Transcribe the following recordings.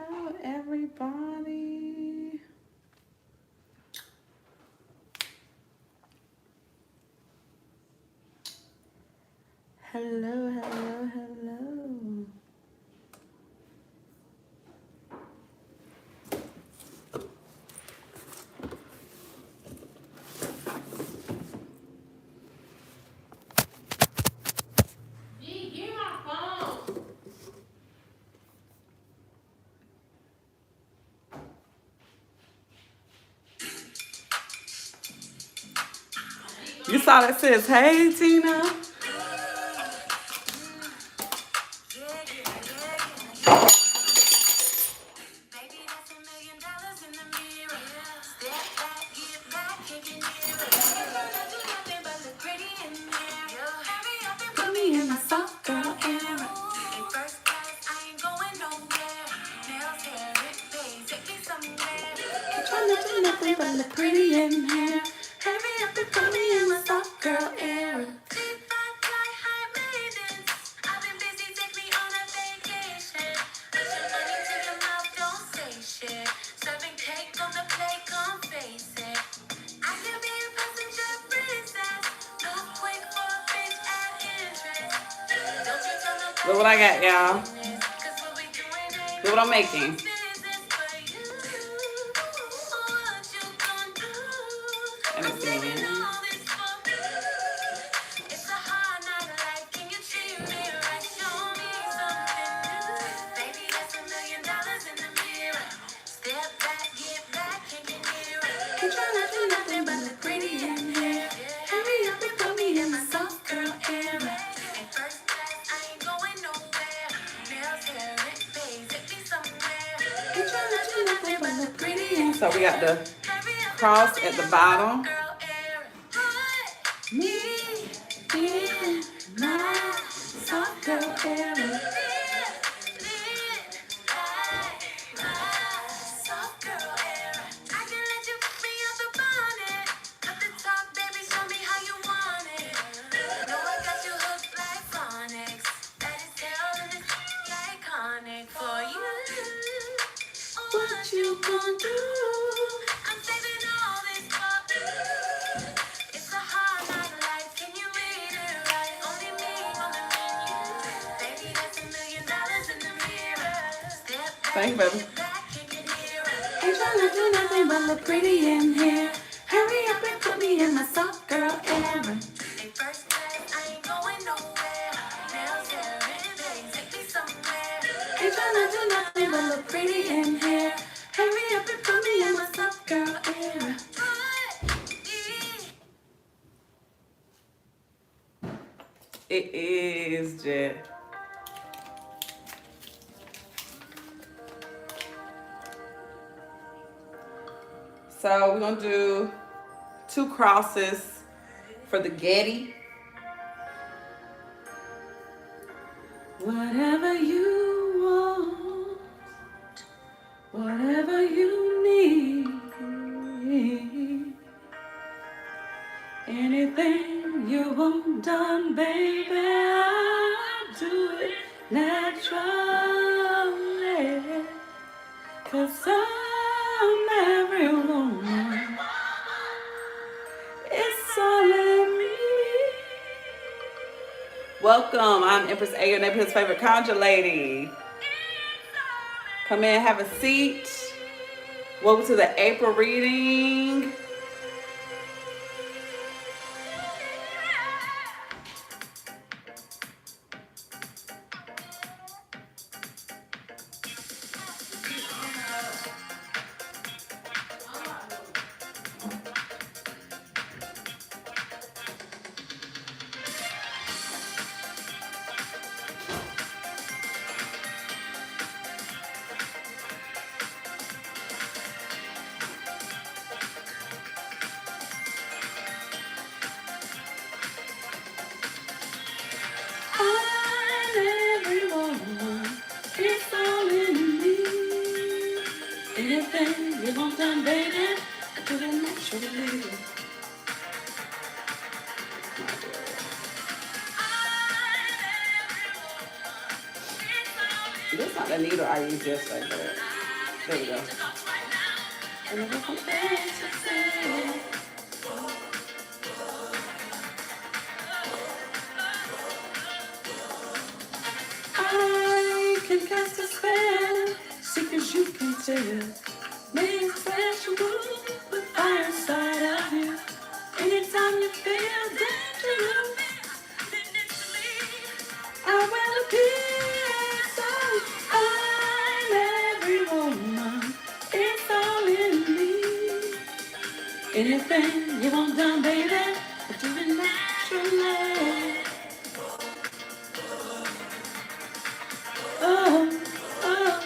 hello, everybody. Hello, hello, hello. You saw that says, hey, Tina. Put me in my soft girl era. I'm trying to do nothing but look pretty in here. Hurry up and put me in my soft girl era. Look what I got, y'all. Look what I'm making. And it's in. I'm trying to do nothing but look pretty in here. Hurry up and put me in my soft girl era. So we got the cross at the bottom. Me in my soft girl era. What you gonna do? I'm saving all this for it's a hard night life. Can you read it right? Only me on the menu. Baby, that's $1 million in the mirror. Thank you, baby. Ain't trying to do nothing but look pretty in here. Hurry up and put me in my soft girl era. First class, I ain't going nowhere. Nails, hair, and bangs, take me somewhere. Ain't trying to do nothing but look pretty in here. Hurry up and put me in my soft girl era. It is, Jet. So we're gonna do 2 crosses for the Getty. Whatever you want, whatever you need, anything you want done, baby, I'll do it naturally. 'Cause I'm every woman, it's all in me. Welcome, I'm Empress A, your neighborhood's favorite conjure lady. Come in, have a seat. Welcome to the April reading. Anything you want done, baby, I do it naturally. This not The needle I used yesterday, but there we go. I can cast a spell, secrets you can tell. Make flash and move with fire inside of you. Anytime you feel dangerous, I will appear. So I'm every woman, it's all in me. Anything you want done, baby, I do it naturally. Oh, oh,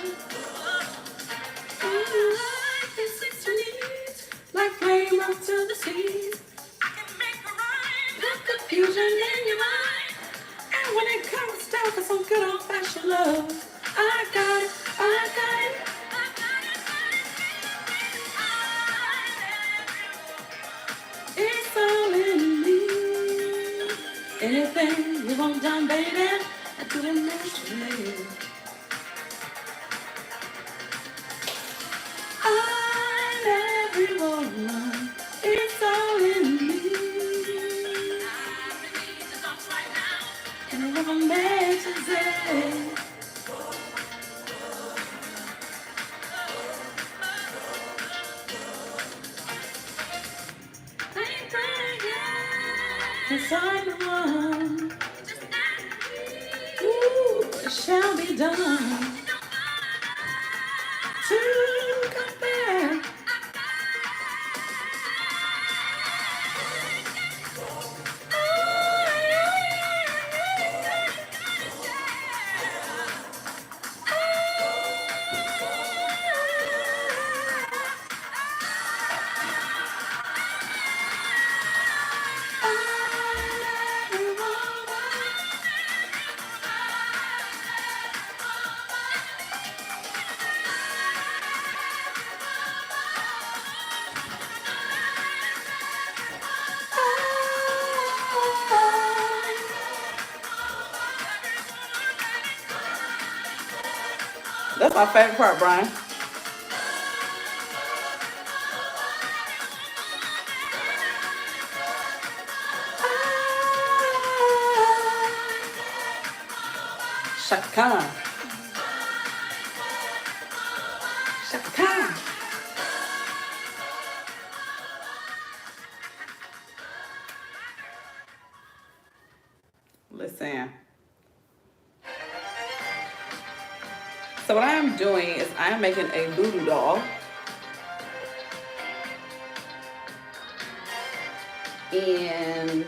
life is six needs, like flame up to the seas. I can make a rhyme, the confusion in your mind. And when it comes down to some good old-fashioned love, I got it, I got it, I got it. It's all in me. Anything you want done, baby, I do it naturally. I'm every woman, it's all in me. And I never meant to say. Cause I'm the one. Ooh, it shall be done. To compare. That's my favorite part, Brian. Shaka Khan. Shaka Khan. Listen. So what I am doing is I am making a voodoo doll. And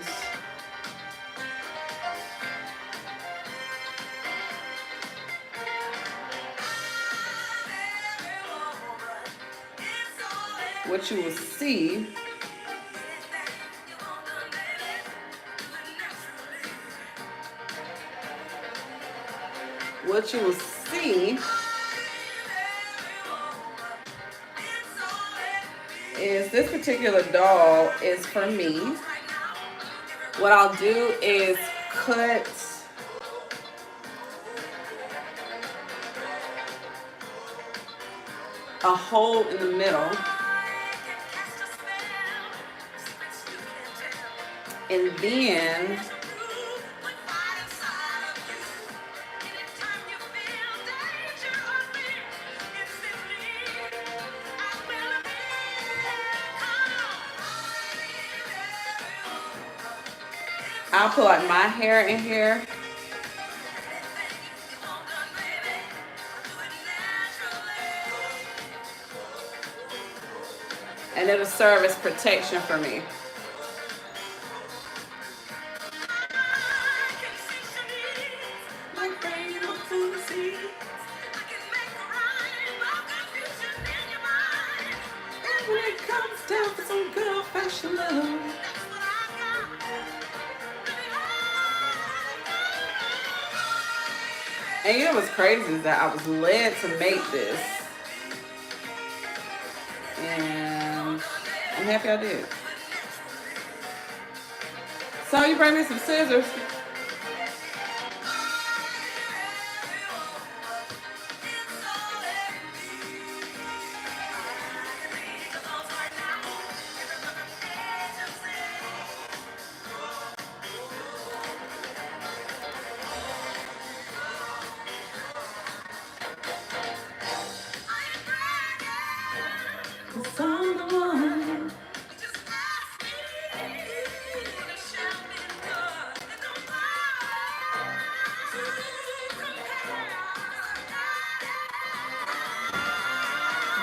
what you will see is this particular doll is for me. What I'll do is cut a hole in the middle, and then I'll put like my hair in here. And it'll serve as protection for me. When it comes down to some good old-fashioned love. And you know what's crazy is that I was led to make this. And I'm happy I did. So you bring me some scissors. someone.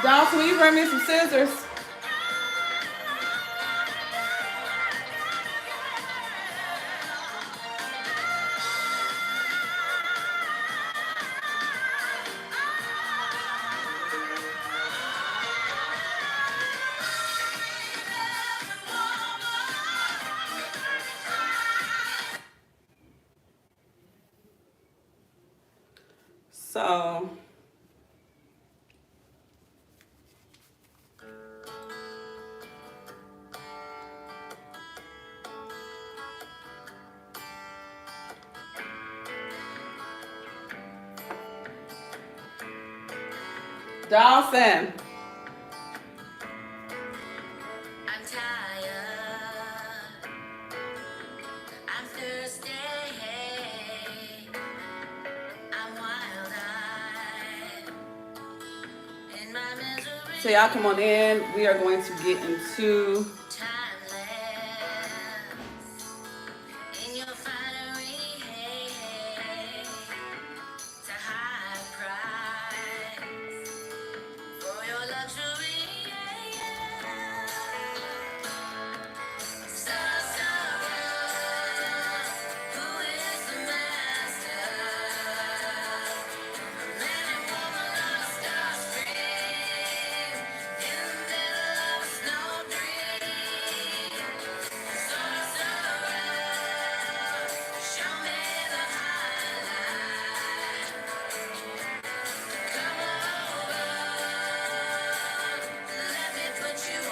Dawson, will you bring me some scissors? So Dawson. I'm tired. I'm thirsty. I'm wild-eyed. In my misery. So y'all come on in. We are going to get into In your finery, to high price for your luxury. So, who is the master? Man and woman on a star stream, in the middle of a snow dream. So, show me the highlight. Come over, let me put you on.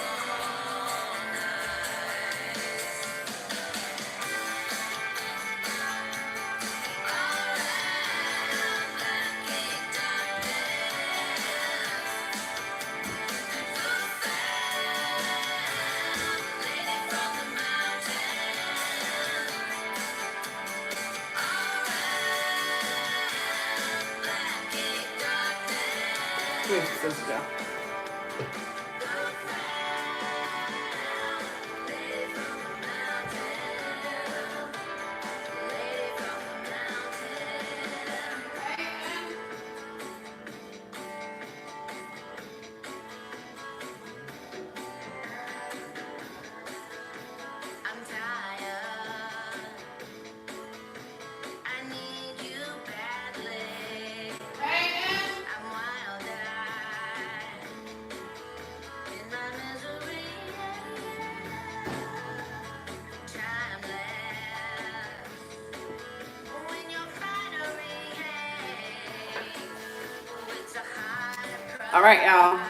where's the scissors go? I'm tired. I need you badly. I'm wild-eyed in my misery. Timeless when your finery it's a high price. All right, y'all.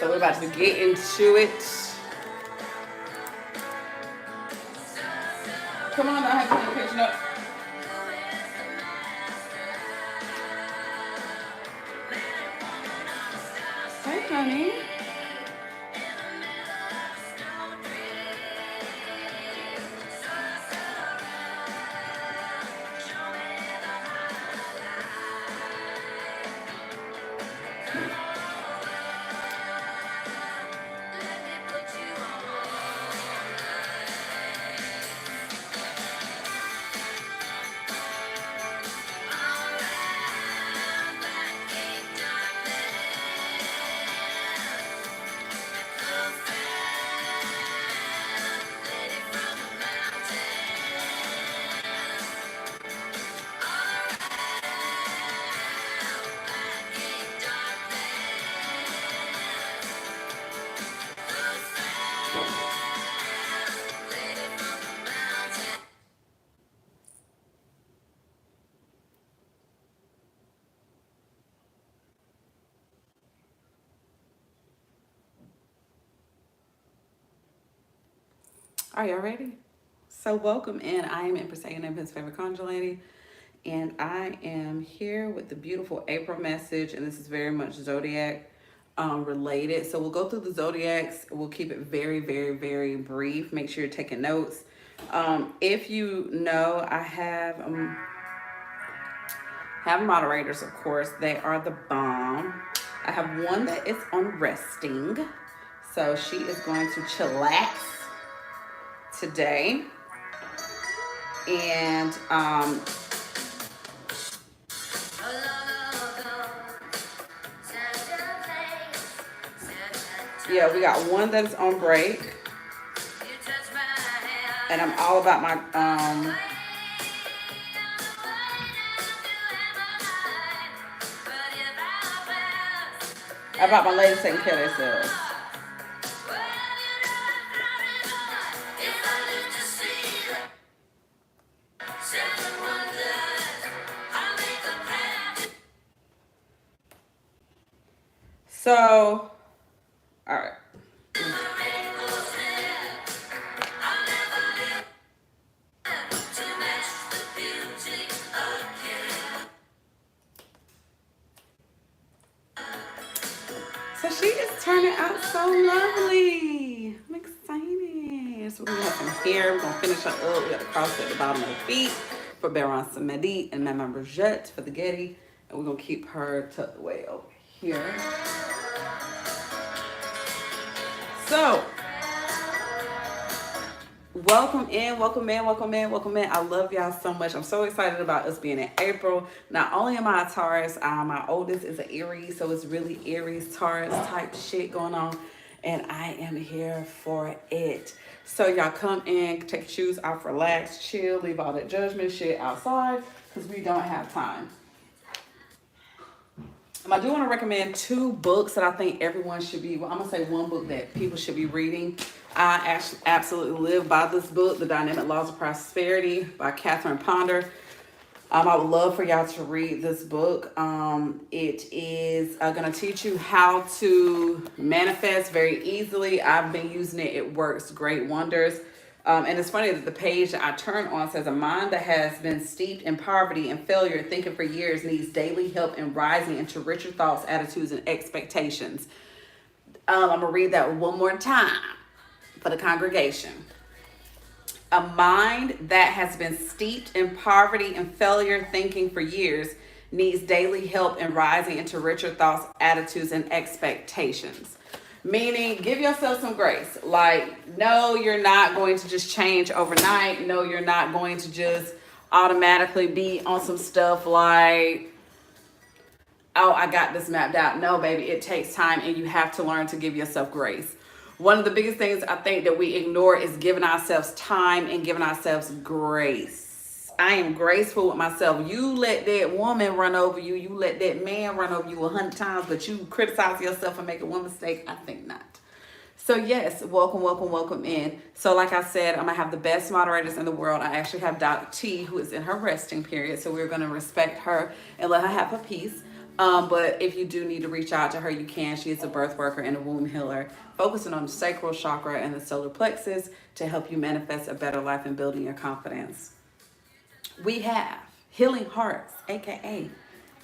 So we're about to get into it. Come on, I have to take a picture up. Hey, honey. Are y'all ready? So welcome in. I am Empress A&M, his favorite conjure lady, and I am here with the beautiful April message, and this is very much Zodiac related. So we'll go through the Zodiacs. We'll keep it very, very, very brief. Make sure you're taking notes. If you know, I have moderators, of course. They are the bomb. I have one that is on resting. So she is going to chillax today. And yeah, we got one that's on break. And I'm all about my about my ladies taking care of themselves. So, all right. So she is turning out so lovely. I'm excited. So we're gonna have some hair. We're gonna finish her up. We got the cross at the bottom of the feet for Baron Samedi and Mama Rosette for the Getty. And we're gonna keep her tucked away over here. So welcome in, welcome in, welcome in, welcome in. I love y'all so much. I'm so excited about us being in April. Not only am I a Taurus, my oldest is an Aries, so it's really Aries, Taurus type shit going on. And I am here for it. So y'all come in, take your shoes off, relax, chill, leave all that judgment shit outside, because we don't have time. I do want to recommend 2 books that I think everyone should be, well, I'm going to say one book that people should be reading. I actually absolutely live by this book, The Dynamic Laws of Prosperity by Catherine Ponder. I would love for y'all to read this book. It is going to teach you how to manifest very easily. I've been using it. It works great wonders. And it's funny that the page that I turn on says a mind that has been steeped in poverty and failure thinking for years needs daily help in rising into richer thoughts, attitudes, and expectations. I'm going to read that one more time for the congregation. A mind that has been steeped in poverty and failure thinking for years needs daily help in rising into richer thoughts, attitudes, and expectations. Meaning, give yourself some grace. Like, no, you're not going to just change overnight. No, you're not going to just automatically be on some stuff like, oh, I got this mapped out. No, baby, it takes time and you have to learn to give yourself grace. One of the biggest things I think that we ignore is giving ourselves time and giving ourselves grace. I am graceful with myself. You let that woman run over you. You let that man run over you 100 times, but you criticize yourself and make one mistake. I think not. So yes, welcome, welcome, welcome in. So like I said, I'm going to have the best moderators in the world. I actually have Dr. T, who is in her resting period. So we're going to respect her and let her have her peace. But if you do need to reach out to her, you can. She is a birth worker and a womb healer, focusing on the sacral chakra and the solar plexus to help you manifest a better life and building your confidence. We have Healing Hearts, aka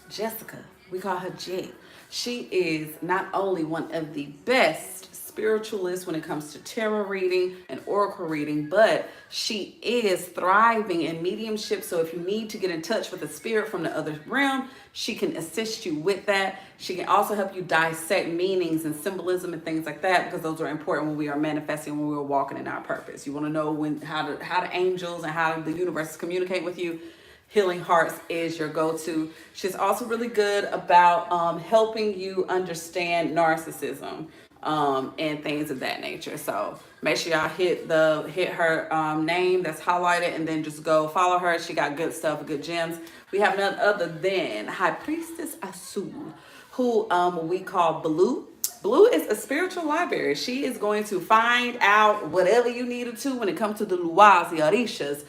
Jessica. We call her J. She is not only one of the best spiritualists when it comes to tarot reading and oracle reading, but she is thriving in mediumship. So if you need to get in touch with a spirit from the other realm, she can assist you with that. She can also help you dissect meanings and symbolism and things like that, because those are important when we are manifesting, when we are walking in our purpose. You want to know how the angels and how the universe communicate with you. Healing Hearts is your go-to. She's also really good about helping you understand narcissism and things of that nature. So make sure y'all hit her name that's highlighted and then just go follow her. She got good stuff, good gems. We have none other than High Priestess Asul, who we call Blue. Blue is a spiritual library. She is going to find out whatever you needed to when it comes to the Luas, the Orishas,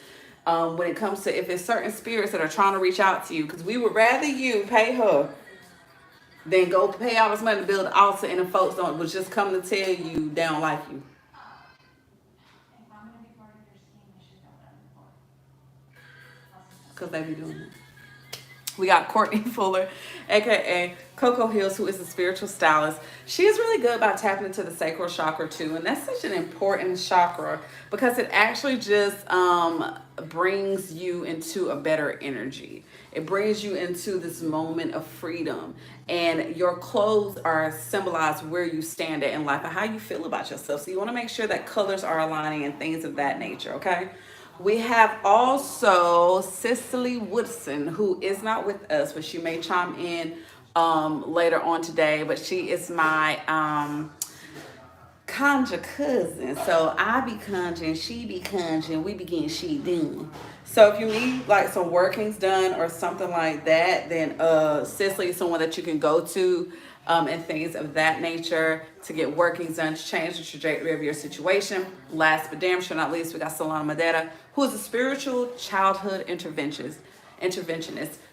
when it comes to if it's certain spirits that are trying to reach out to you, because we would rather you pay her than go pay all this money to build an altar and the folks was just coming to tell you they don't like you. Because they be doing it. We got Courtney Fuller, aka Coco Hills, who is a spiritual stylist. She is really good about tapping into the sacral chakra too, and that's such an important chakra because it actually just brings you into a better energy. It brings you into this moment of freedom. And your clothes are symbolize where you stand at in life and how you feel about yourself. So you want to make sure that colors are aligning and things of that nature, okay? We have also Cicely Woodson, who is not with us, but she may chime in later on today. But she is my conjure cousin. So I be conjuring, she be conjuring, we be getting she done. So if you need like some workings done or something like that, then Cicely is someone that you can go to and things of that nature to get workings done to change the trajectory of your situation. Last but damn sure not least, we got Solana Madera, who is a spiritual childhood interventionist.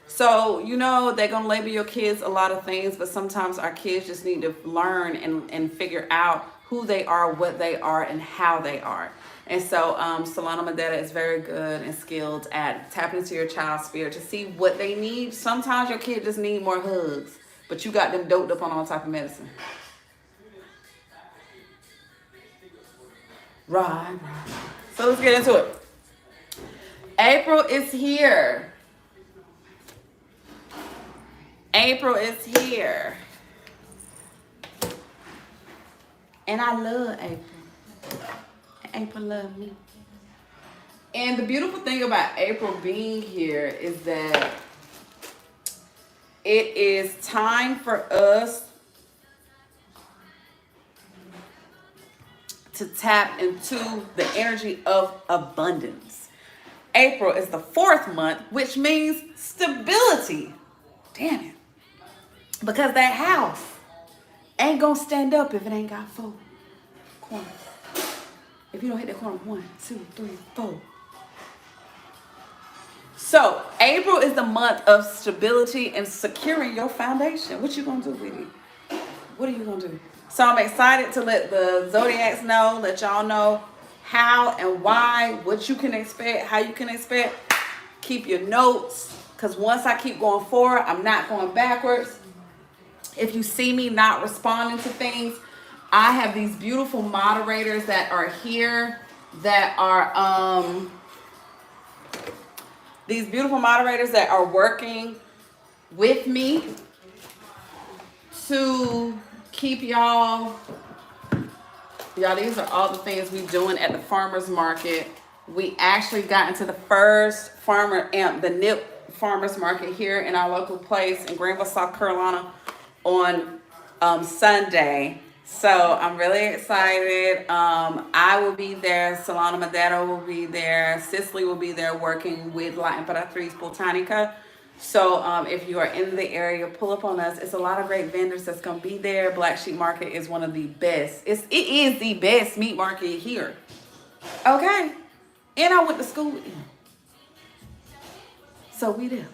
So, you know, they're going to label your kids a lot of things, but sometimes our kids just need to learn and figure out who they are, what they are, and how they are. And so Solana Madera is very good and skilled at tapping into your child's spirit to see what they need. Sometimes your kid just need more hugs, but you got them doped up on all type of medicine. Right. So let's get into it. April is here. April is here. And I love April. April loves me. And the beautiful thing about April being here is that it is time for us to tap into the energy of abundance. April is the 4th month, which means stability. Damn it. Because that house ain't gonna stand up if it ain't got 4 corners. If you don't hit that corner, 1, 2, 3, 4. So April is the month of stability and securing your foundation. What you gonna do with it? What are you gonna do? So I'm excited to let the Zodiacs know, let y'all know how and why, what you can expect, how you can expect. Keep your notes, because once I keep going forward, I'm not going backwards. If you see me not responding to things, I have these beautiful moderators that are here that are working with me to keep y'all, these are all the things we're doing at the farmers market. We actually got into the first the NIP farmers market here in our local place in Greenville, South Carolina on Sunday. So I'm really excited. I will be there. Solana Madera will be there. Cicely will be there working with La Imperatriz Botanica. So if you are in the area, pull up on us. It's a lot of great vendors that's going to be there. Black Sheep Market is one of the best. It is the best meat market here. Okay. And I went to school with them. So we there.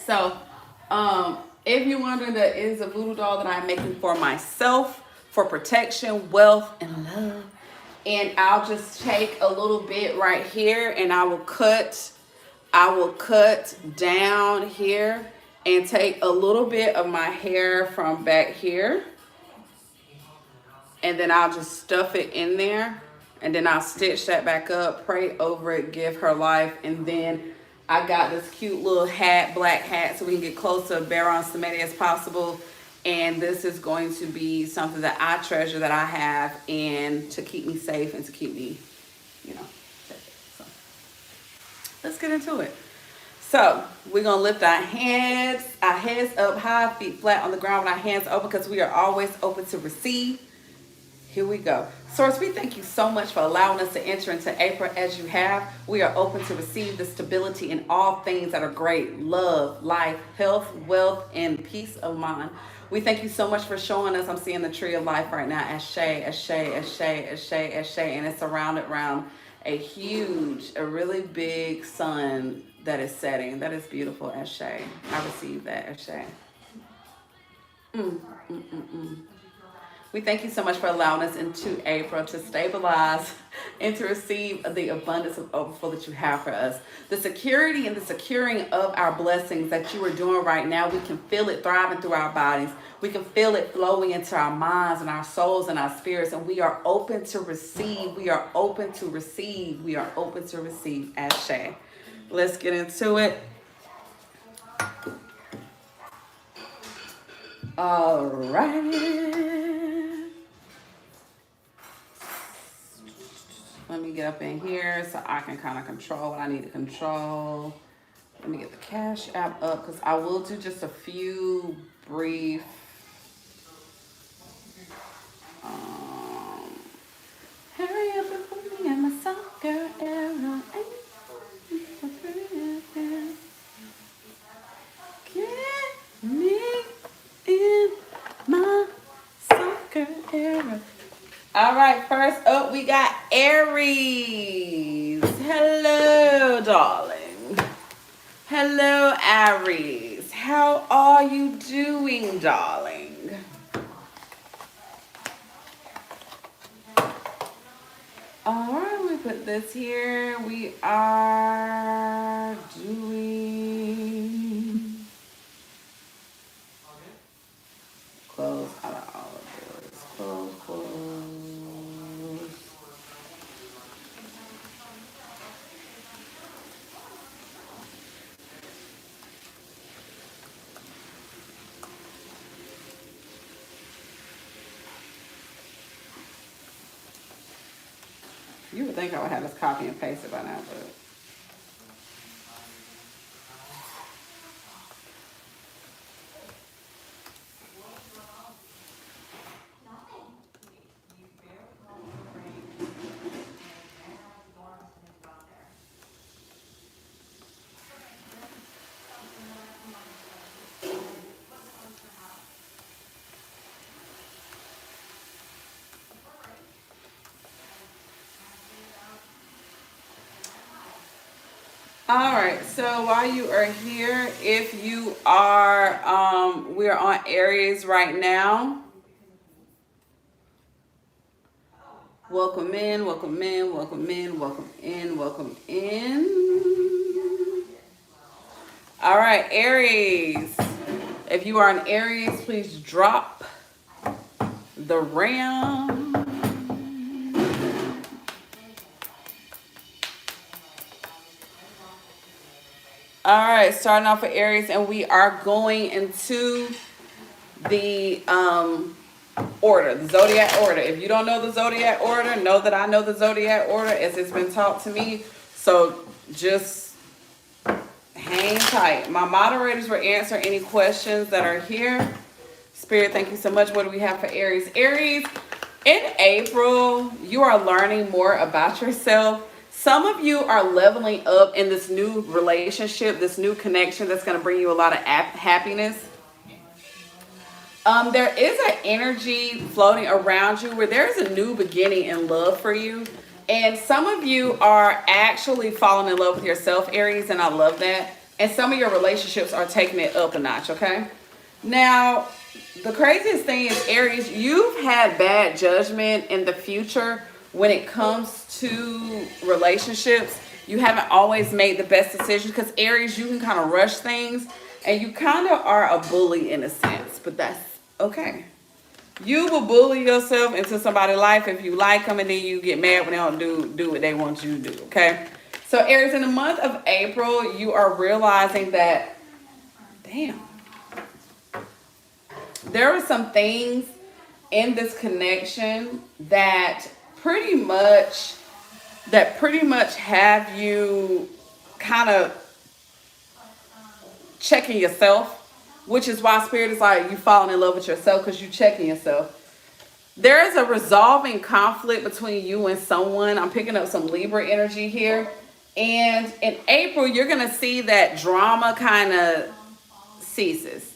So if you're wondering, that is a voodoo doll that I'm making for myself for protection, wealth, and love. And I'll just take a little bit right here and I will cut down here and take a little bit of my hair from back here. And then I'll just stuff it in there. And then I'll stitch that back up, pray over it, give her life. And then I got this cute little hat, black hat, so we can get close to Baron Samedi as possible. And this is going to be something that I treasure, that I have, and to keep me safe and to keep me, safe. So let's get into it. So we're going to lift our heads up high, feet flat on the ground with our hands open, because we are always open to receive. Here we go. Source, we thank you so much for allowing us to enter into April as you have. We are open to receive the stability in all things that are great: love, life, health, wealth, and peace of mind. We thank you so much for showing us. I'm seeing the tree of life right now. Ashe, Ashe, Ashe, Ashe, Ashe. And it's surrounded around a really big sun that is setting. That is beautiful, Ashe. I receive that, Ashe. We thank you so much for allowing us into April to stabilize and to receive the abundance of overflow that you have for us. The security and the securing of our blessings that you are doing right now, we can feel it thriving through our bodies. We can feel it flowing into our minds and our souls and our spirits. And we are open to receive. We are open to receive. We are open to receive. Ashe. Let's get into it. Alrighty. Let me get up in here so I can kind of control what I need to control. Let me get the Cash App up because I will do just a few brief hurry up and put me in my soccer era. Get me in my soccer era. All right, first up we got Aries. Hello, darling. Hello, Aries. How are you doing, darling? All right, we put this here. We are doing close out of all of this. Close, close. You would think I would have this copy and paste it by now, but all right, so while you are here, if you are, we're on Aries right now. Welcome in, welcome in, welcome in, welcome in, welcome in. All right, Aries. If you are an Aries, please drop the ram. All right, starting off with Aries, and we are going into the order, the zodiac order. If you don't know the zodiac order, know that I know the zodiac order as it's been taught to me. So just hang tight. My moderators will answer any questions that are here. Spirit, thank you so much. What do we have for Aries? Aries, in April, you are learning more about yourself. Some of you are leveling up in this new relationship, this new connection that's going to bring you a lot of happiness. There is an energy floating around you where there's a new beginning in love for you. And some of you are actually falling in love with yourself, Aries, and I love that. And some of your relationships are taking it up a notch, okay? Now, the craziest thing is, Aries, you've had bad judgment in the future when it comes to relationships. You haven't always made the best decisions because, Aries, you can kind of rush things and you kind of are a bully in a sense, but that's okay. You will bully yourself into somebody's life if you like them, and then you get mad when they don't do what they want you to do, okay? So, Aries, in the month of April, you are realizing that, damn, there are some things in this connection that pretty much have you kind of checking yourself, which is why Spirit is like you falling in love with yourself, because you're checking yourself. There is a resolving conflict between you and someone. I'm picking up some Libra energy here. And in April, you're going to see that drama kind of ceases.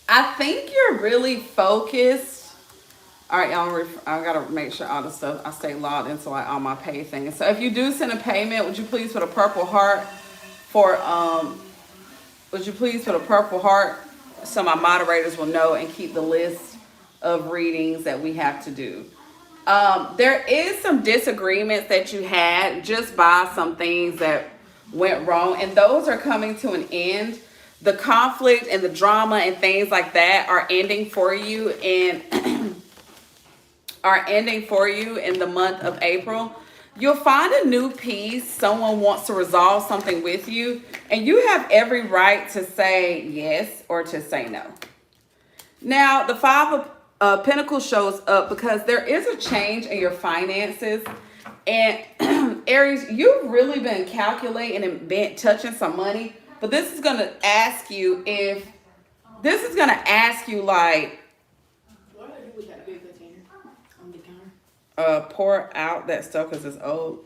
I think you're really focused. All right, y'all, I gotta make sure all the stuff, I stay logged into like all my pay things. So if you do send a payment, would you please put a purple heart for, so my moderators will know and keep the list of readings that we have to do. There is some disagreements that you had just by some things that went wrong, and those are coming to an end. The conflict and the drama and things like that are ending for you in the month of April. You'll find a new peace. Someone wants to resolve something with you, and you have every right to say yes or to say no. Now, the Five of Pentacles shows up because there is a change in your finances. And Aries, you've really been calculating and been touching some money. But this is going to ask you like, What do I do with that big container on the counter? pour out that stuff because it's old.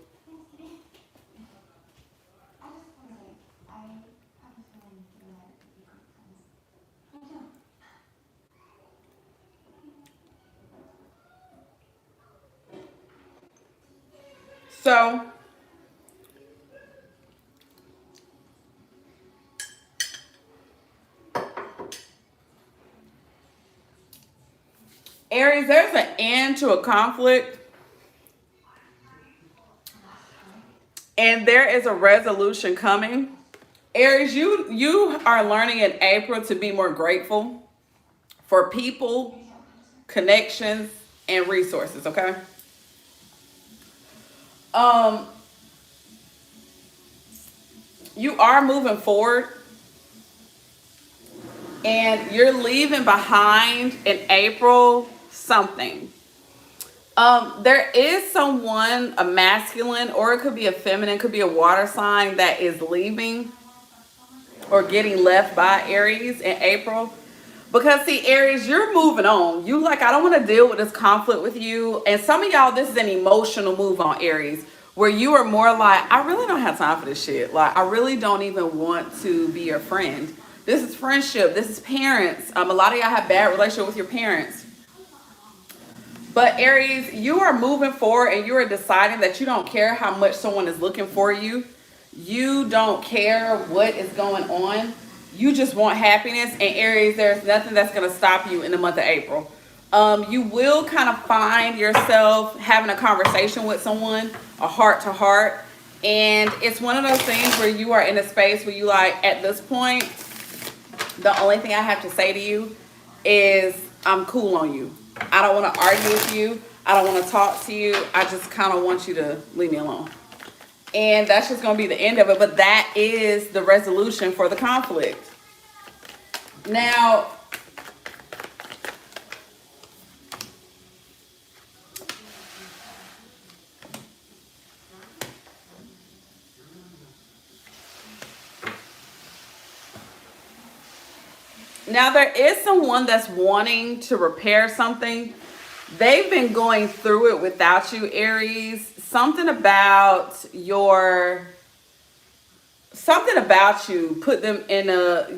So, Aries, there's an end to a conflict. And there is a resolution coming. Aries, you are learning in April to be more grateful for people, connections, and resources, okay? You are moving forward. And you're leaving behind in April something. There is someone, a masculine, or it could be a feminine, could be a water sign that is leaving or getting left by Aries in April. Because see, Aries, you're moving on. You like, I don't want to deal with this conflict with you. And some of y'all, this is an emotional move on Aries, where you are more like, I really don't have time for this shit. Like, I really don't even want to be your friend. This is friendship. This is parents. A lot of y'all have bad relationship with your parents. But Aries, you are moving forward and you are deciding that you don't care how much someone is looking for you. You don't care what is going on. You just want happiness. And Aries, there's nothing that's going to stop you in the month of April. You will kind of find yourself having a conversation with someone, a heart to heart. And it's one of those things where you are in a space where you like, at this point, the only thing I have to say to you is I'm cool on you. I don't want to argue with you. I don't want to talk to you. I just kind of want you to leave me alone. And that's just going to be the end of it. But that is the resolution for the conflict. Now, there is someone that's wanting to repair something. They've been going through it without you, Aries. Something about you put them in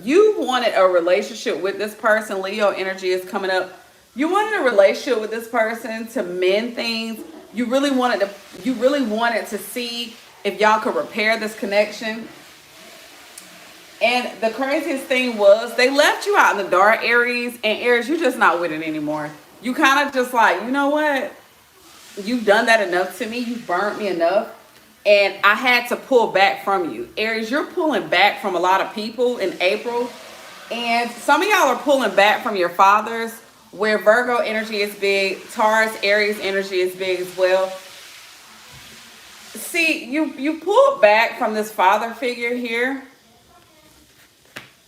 you wanted a relationship with this person. Leo energy is coming up. You wanted a relationship with this person to mend things. You really wanted to see if y'all could repair this connection. And the craziest thing was they left you out in the dark, Aries. And Aries, you're just not with it anymore. You kind of just like, you know what? You've done that enough to me. You've burnt me enough. And I had to pull back from you. Aries, you're pulling back from a lot of people in April. And some of y'all are pulling back from your fathers, where Virgo energy is big. Taurus, Aries energy is big as well. See, you pulled back from this father figure here.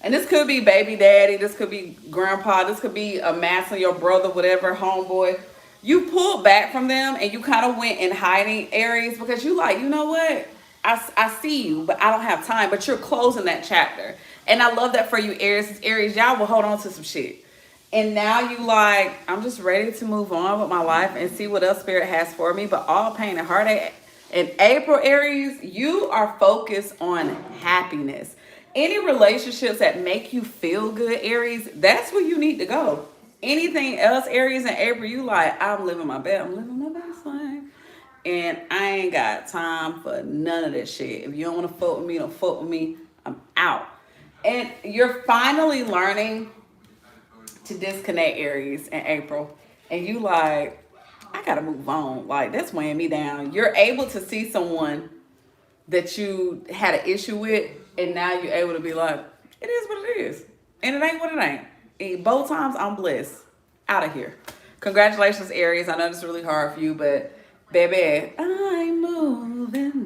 And this could be baby daddy. This could be grandpa. This could be a masculine, your brother, whatever, homeboy. You pulled back from them and you kind of went in hiding, Aries, because you like, you know what? I see you, but I don't have time. But you're closing that chapter. And I love that for you, Aries. Aries, y'all will hold on to some shit. And now you like, I'm just ready to move on with my life and see what else Spirit has for me. But all pain and heartache. In April, Aries, you are focused on happiness. Any relationships that make you feel good, Aries, that's where you need to go. Anything else, Aries, in April, you like, I'm living my best life. And I ain't got time for none of this shit. If you don't want to fuck with me, don't fuck with me. I'm out. And you're finally learning to disconnect, Aries, in April. And you like, I got to move on. Like, that's weighing me down. You're able to see someone that you had an issue with. And now you're able to be like, it is what it is. And it ain't what it ain't. And both times I'm blessed. Out of here. Congratulations, Aries. I know this is really hard for you, but Baby, I'm moving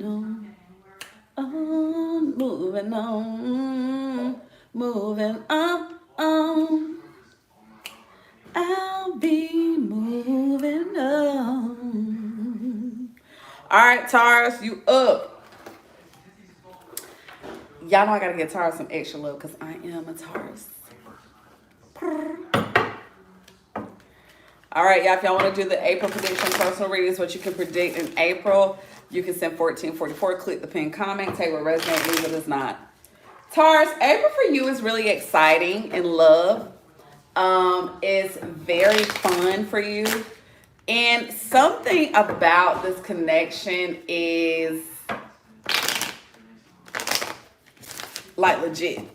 moving on, moving on. I'll be moving on. All right, Taurus, you up. Y'all know I gotta get Taurus some extra love because I am a Taurus. All right, y'all, if y'all want to do the April prediction personal readings, what you can predict in April, you can send 1444, click the pinned comment, take what resonates, leave what does not. Taurus, April for you is really exciting in love. It's very fun for you. And something about this connection is like legit.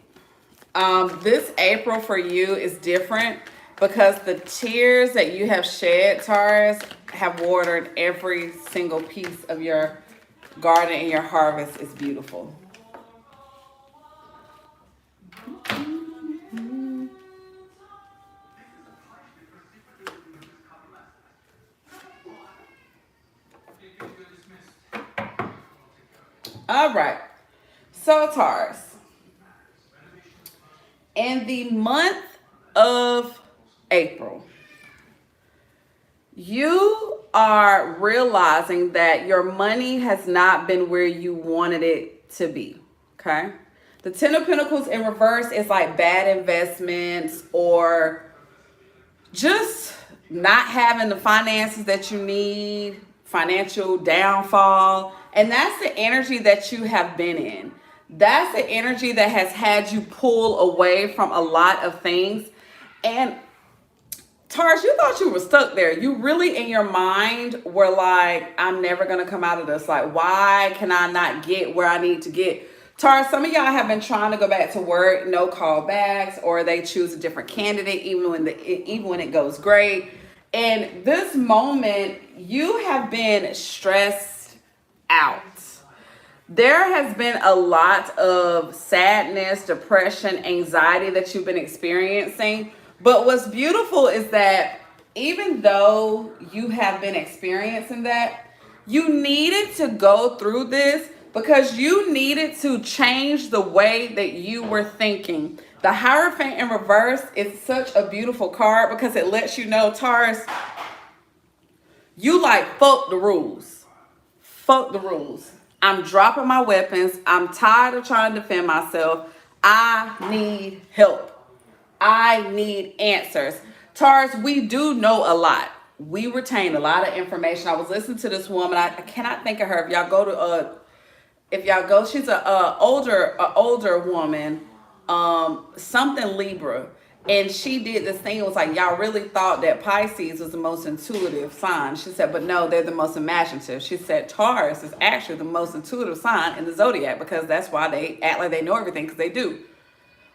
This April for you is different because the tears that you have shed, Taurus, have watered every single piece of your garden, and your harvest is beautiful. All right. So, Taurus, in the month of April, you are realizing that your money has not been where you wanted it to be, okay? The Ten of Pentacles in reverse is like bad investments or just not having the finances that you need, financial downfall. And that's the energy that you have been in. That's the energy that has had you pull away from a lot of things. And Taurus, you thought you were stuck there. You really in your mind were like, I'm never going to come out of this. Like, why can I not get where I need to get? Taurus, some of y'all have been trying to go back to work, no callbacks, or they choose a different candidate even when it goes great. And this moment, you have been stressed out. There has been a lot of sadness, depression, anxiety that you've been experiencing. But what's beautiful is that even though you have been experiencing that, you needed to go through this because you needed to change the way that you were thinking. The Hierophant in reverse is such a beautiful card because it lets you know, Taurus, you like, fuck the rules. Fuck the rules. I'm dropping my weapons. I'm tired of trying to defend myself. I need help. I need answers. Taurus, we do know a lot. We retain a lot of information. I was listening to this woman. I cannot think of her. If y'all go, she's an older woman, something Libra. And she did this thing. It was like, y'all really thought that Pisces was the most intuitive sign. She said, but no, they're the most imaginative. She said Taurus is actually the most intuitive sign in the zodiac because that's why they act like they know everything, because they do.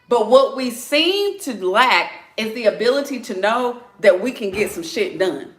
But what we seem to lack is the ability to know that we can get some shit done.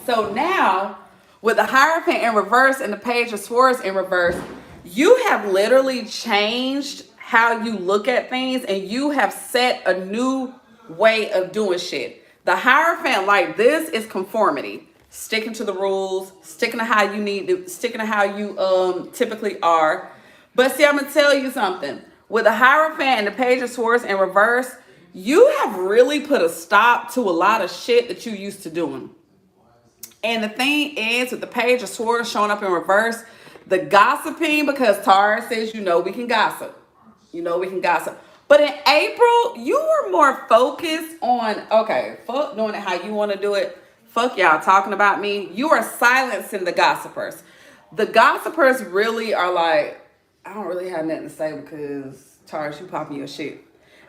So now, with the Hierophant in reverse and the Page of Swords in reverse, you have literally changed how you look at things and you have set a new way of doing shit. The Hierophant like this is conformity. Sticking to the rules, sticking to how you need to, sticking to how you typically are. But see, I'm going to tell you something. With the Hierophant and the Page of Swords in reverse, you have really put a stop to a lot of shit that you used to doing. And the thing is, with the Page of Swords showing up in reverse, the gossiping, because Taurus says, you know, we can gossip. You know, we can gossip. But in April, you were more focused on, okay, fuck doing it how you want to do it. Fuck y'all talking about me. You are silencing the gossipers. The gossipers really are like, I don't really have nothing to say because Taurus, you popping your shit.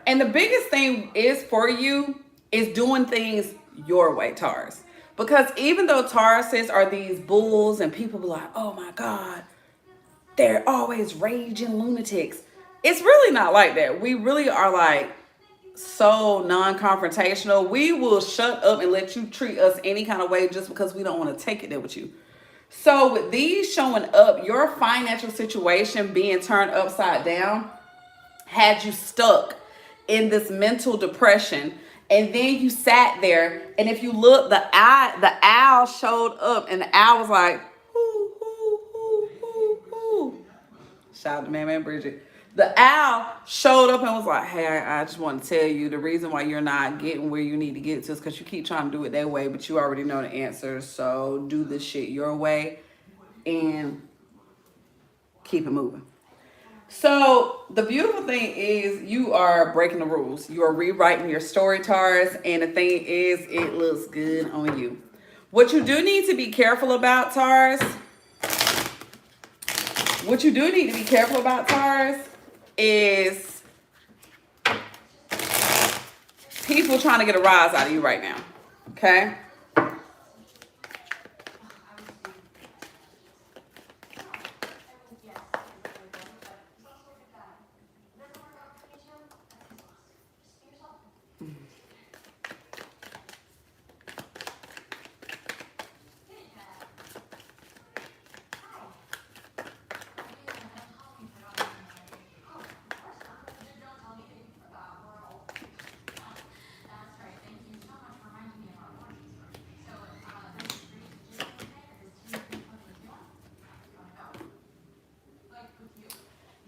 And the biggest thing is for you is doing things your way, Taurus. Because even though Tauruses are these bulls and people be like, oh my God, they're always raging lunatics. It's really not like that. We really are like so non-confrontational. We will shut up and let you treat us any kind of way just because we don't want to take it there with you. So with these showing up, your financial situation being turned upside down had you stuck in this mental depression. And then you sat there, and if you look, the owl showed up, and the owl was like, hoo, hoo, hoo, hoo, hoo. Shout out to Man Bridget. The owl showed up and was like, hey, I just want to tell you the reason why you're not getting where you need to get to is because you keep trying to do it that way, but you already know the answer. So do this shit your way and keep it moving. So the beautiful thing is you are breaking the rules. You are rewriting your story, Taurus, and the thing is it looks good on you. What you do need to be careful about, Taurus, is people trying to get a rise out of you right now. Okay?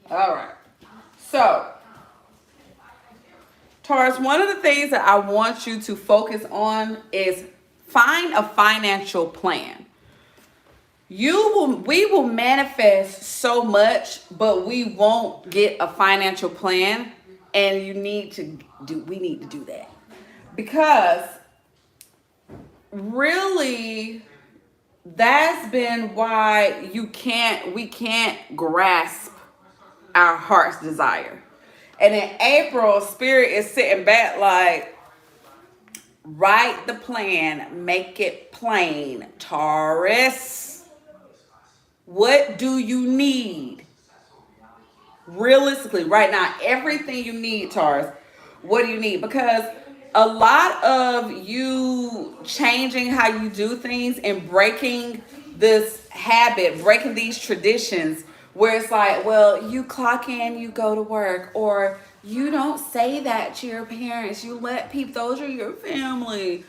All right. So, Taurus, one of the things that I want you to focus on is find a financial plan. We will manifest so much, but we won't get a financial plan, and we need to do that. Because really that's been why we can't grasp our heart's desire. And in April, Spirit is sitting back like, write the plan, make it plain, Taurus. What do you need? Realistically, right now, everything you need, Taurus, what do you need? Because a lot of you changing how you do things and breaking this habit, breaking these traditions, where it's like, well, you clock in, you go to work, or you don't say that to your parents. You let people, those are your family.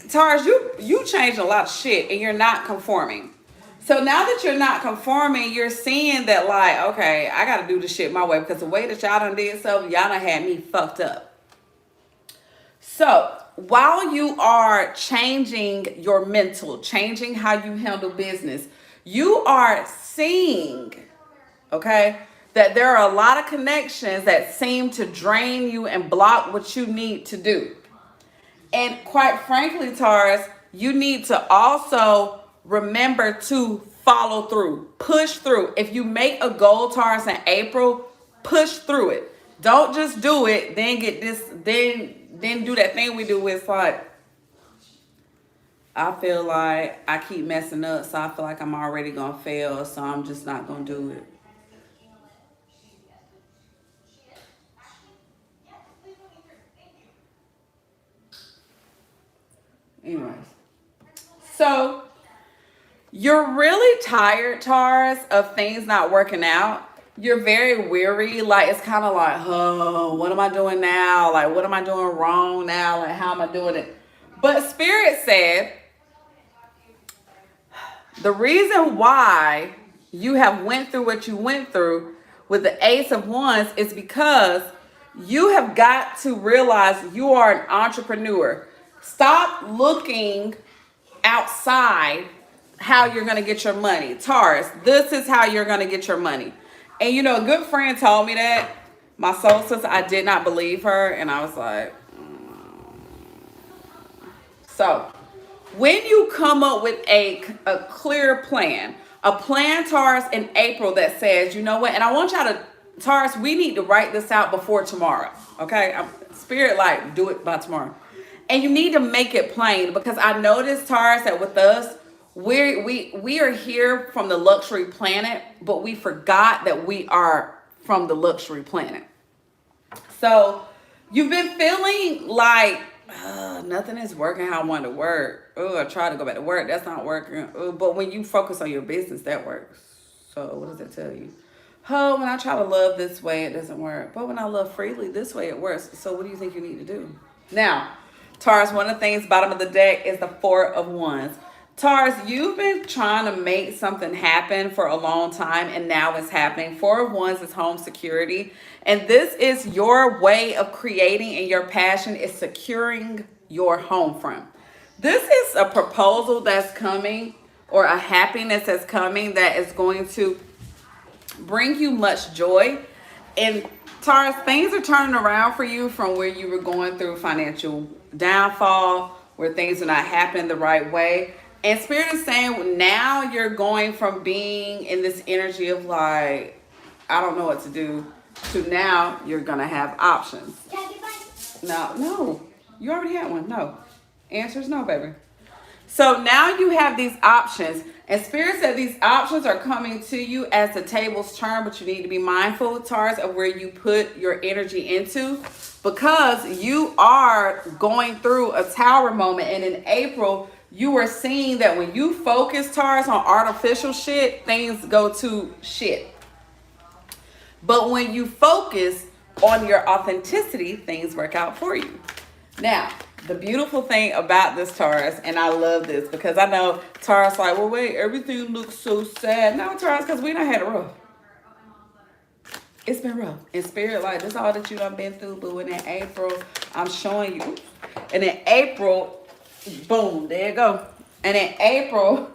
Taurus, you changed a lot of shit and you're not conforming. So now that you're not conforming, you're seeing that like, okay, I got to do this shit my way because the way that y'all done did something, y'all done had me fucked up. So while you are changing your mental, changing how you handle business, you are seeing, okay, that there are a lot of connections that seem to drain you and block what you need to do. And quite frankly, Taurus, you need to also remember to follow through, push through. If you make a goal, Taurus, in April, push through it. Don't just do it, then get this, then do that thing we do with like, I feel like I keep messing up, so I feel like I'm already gonna fail, so I'm just not gonna do it. Anyways, so you're really tired, Taurus, of things not working out. You're very weary. Like, it's kind of like, oh, what am I doing now? Like, what am I doing wrong now? Like, how am I doing it? But Spirit said, the reason why you have went through what you went through with the Ace of Wands is because you have got to realize you are an entrepreneur. Stop looking outside how you're going to get your money. Taurus, this is how you're going to get your money. And you know, a good friend told me that. My soul sister, I did not believe her. And I was like, So when you come up with a clear plan, a plan, Taurus, in April that says, you know what, and I want y'all to, Taurus, we need to write this out before tomorrow, okay? Spirit, like, do it by tomorrow. And you need to make it plain, because I noticed, Taurus, that with us, we are here from the luxury planet, but we forgot that we are from the luxury planet. So you've been feeling like, nothing is working how I want to work. Oh, I tried to go back to work. That's not working. But when you focus on your business, that works. So what does it tell you? Oh, when I try to love this way, it doesn't work. But when I love freely this way, it works. So what do you think you need to do? Now, Taurus, one of the things bottom of the deck is the Four of Wands. Taurus, you've been trying to make something happen for a long time, and now it's happening. Four of Wands is home security, and this is your way of creating, and your passion is securing your home from. This is a proposal that's coming, or a happiness that's coming, that is going to bring you much joy. And Taurus, things are turning around for you from where you were going through financial downfall, where things are not happening the right way. And Spirit is saying now you're going from being in this energy of like, I don't know what to do, to now you're going to have options. No, you already had one. No. Answer is no, baby. So now you have these options, and Spirit said these options are coming to you as the tables turn, but you need to be mindful, Taurus, of where you put your energy into, because you are going through a Tower moment. And in April, you were seeing that when you focus, Taurus, on artificial shit, things go to shit. But when you focus on your authenticity, things work out for you. Now, the beautiful thing about this, Taurus, and I love this because I know Taurus like, well, wait, everything looks so sad. No, Taurus, because we done had it rough. It's been rough. In Spirit, like, this is all that you done been through. But when in April, I'm showing you. And in April, boom, there you go. And in April,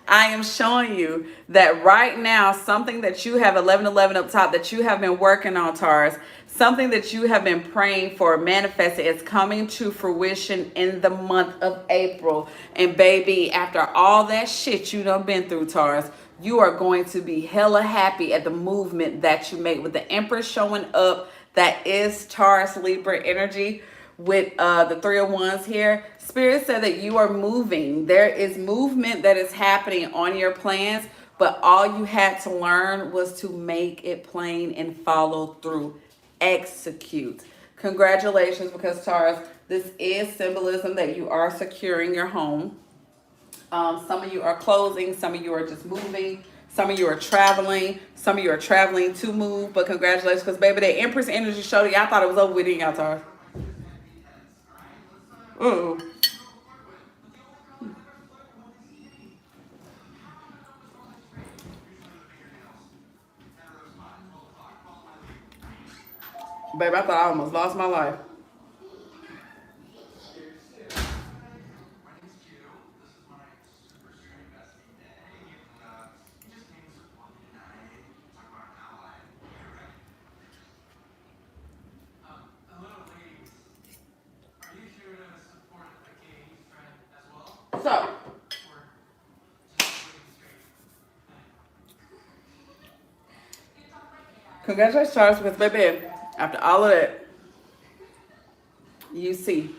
I am showing you that right now, something that you have 1111 up top that you have been working on, Taurus, something that you have been praying for, manifested, is coming to fruition in the month of April. And baby, after all that shit you done been through, Taurus, you are going to be hella happy at the movement that you make with the Empress showing up. That is Taurus Libra energy with the Three of Wands here. Spirit said that you are moving. There is movement that is happening on your plans, but all you had to learn was to make it plain and follow through. Execute. Congratulations, because Taurus, this is symbolism that you are securing your home. Some of you are closing, some of you are just moving, some of you are traveling, some of you are traveling to move. But congratulations, because baby, that Empress energy showed you. I thought it was over with y'all, Taurus. Uh-oh. Baby, I thought I almost lost my life. So, congratulations, Taurus, because baby, after all of that, you see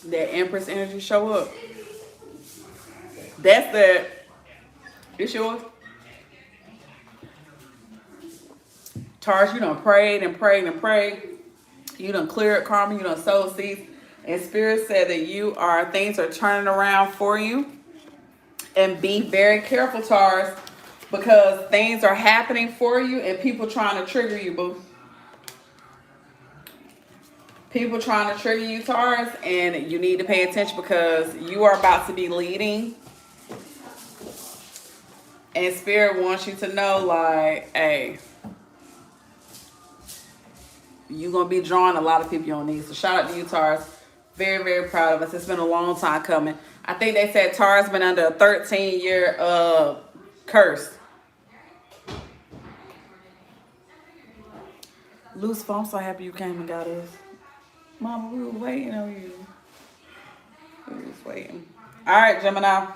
that Empress energy show up. That's that. It's yours. Taurus, you done prayed and prayed and prayed. You done cleared karma. You done sowed seeds. And Spirit said that things are turning around for you. And be very careful, Taurus, because things are happening for you and people trying to trigger you, boo. People trying to trigger you, Taurus, and you need to pay attention because you are about to be leading. And Spirit wants you to know, like, hey, you're going to be drawing a lot of people you don't need. So shout out to you, Taurus. Very, very proud of us. It's been a long time coming. I think they said Taurus been under a 13-year curse. Lucifer, I'm so happy you came and got us. Mama, we were waiting on you. We was waiting. All right, Gemini.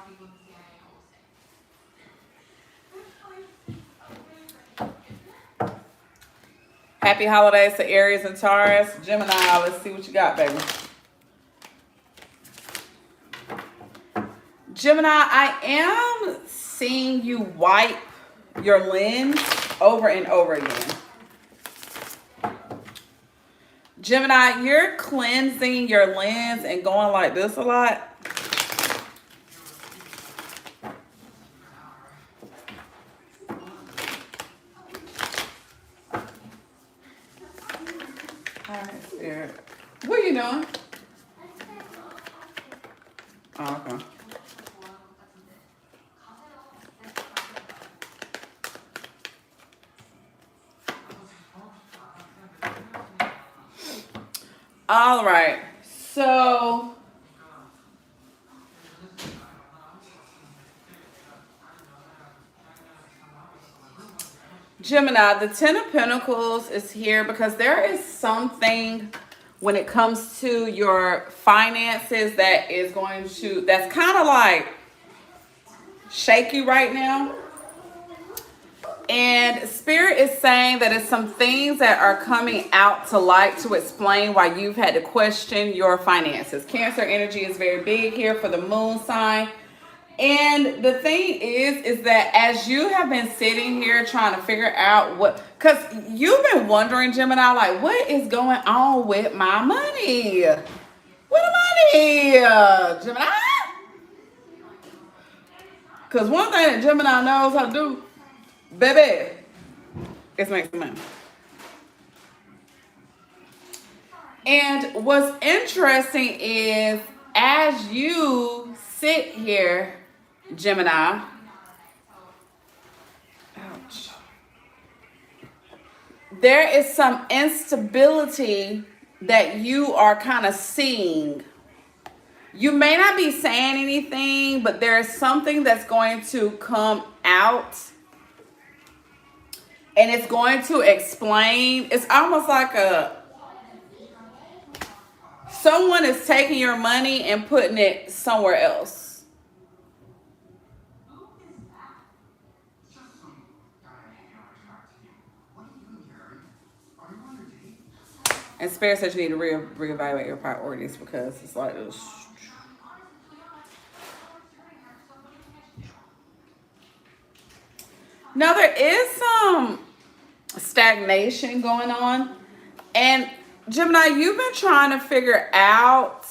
Happy holidays to Aries and Taurus. Gemini, let's see what you got, baby. Gemini, I am seeing you wipe your lens over and over again. Gemini, you're cleansing your lens and going like this a lot. right, Spirit. What are you doing? Oh, okay. All right. So Gemini, the Ten of Pentacles is here because there is something when it comes to your finances that's kind of like shaky right now. And Spirit is saying that it's some things that are coming out to light to explain why you've had to question your finances. Cancer energy is very big here for the moon sign. And the thing is that as you have been sitting here trying to figure out because you've been wondering, Gemini, like, what is going on with my money? With the money, Gemini? Because one thing that Gemini knows how to do, baby, is make some money. And what's interesting is as you sit here, Gemini, ouch, there is some instability that you are kind of seeing. You may not be saying anything, but there is something that's going to come out and it's going to explain. It's almost like someone is taking your money and putting it somewhere else. And Spirit says you need to reevaluate your priorities because it's like this. Now there is some stagnation going on. And Gemini, you've been trying to figure out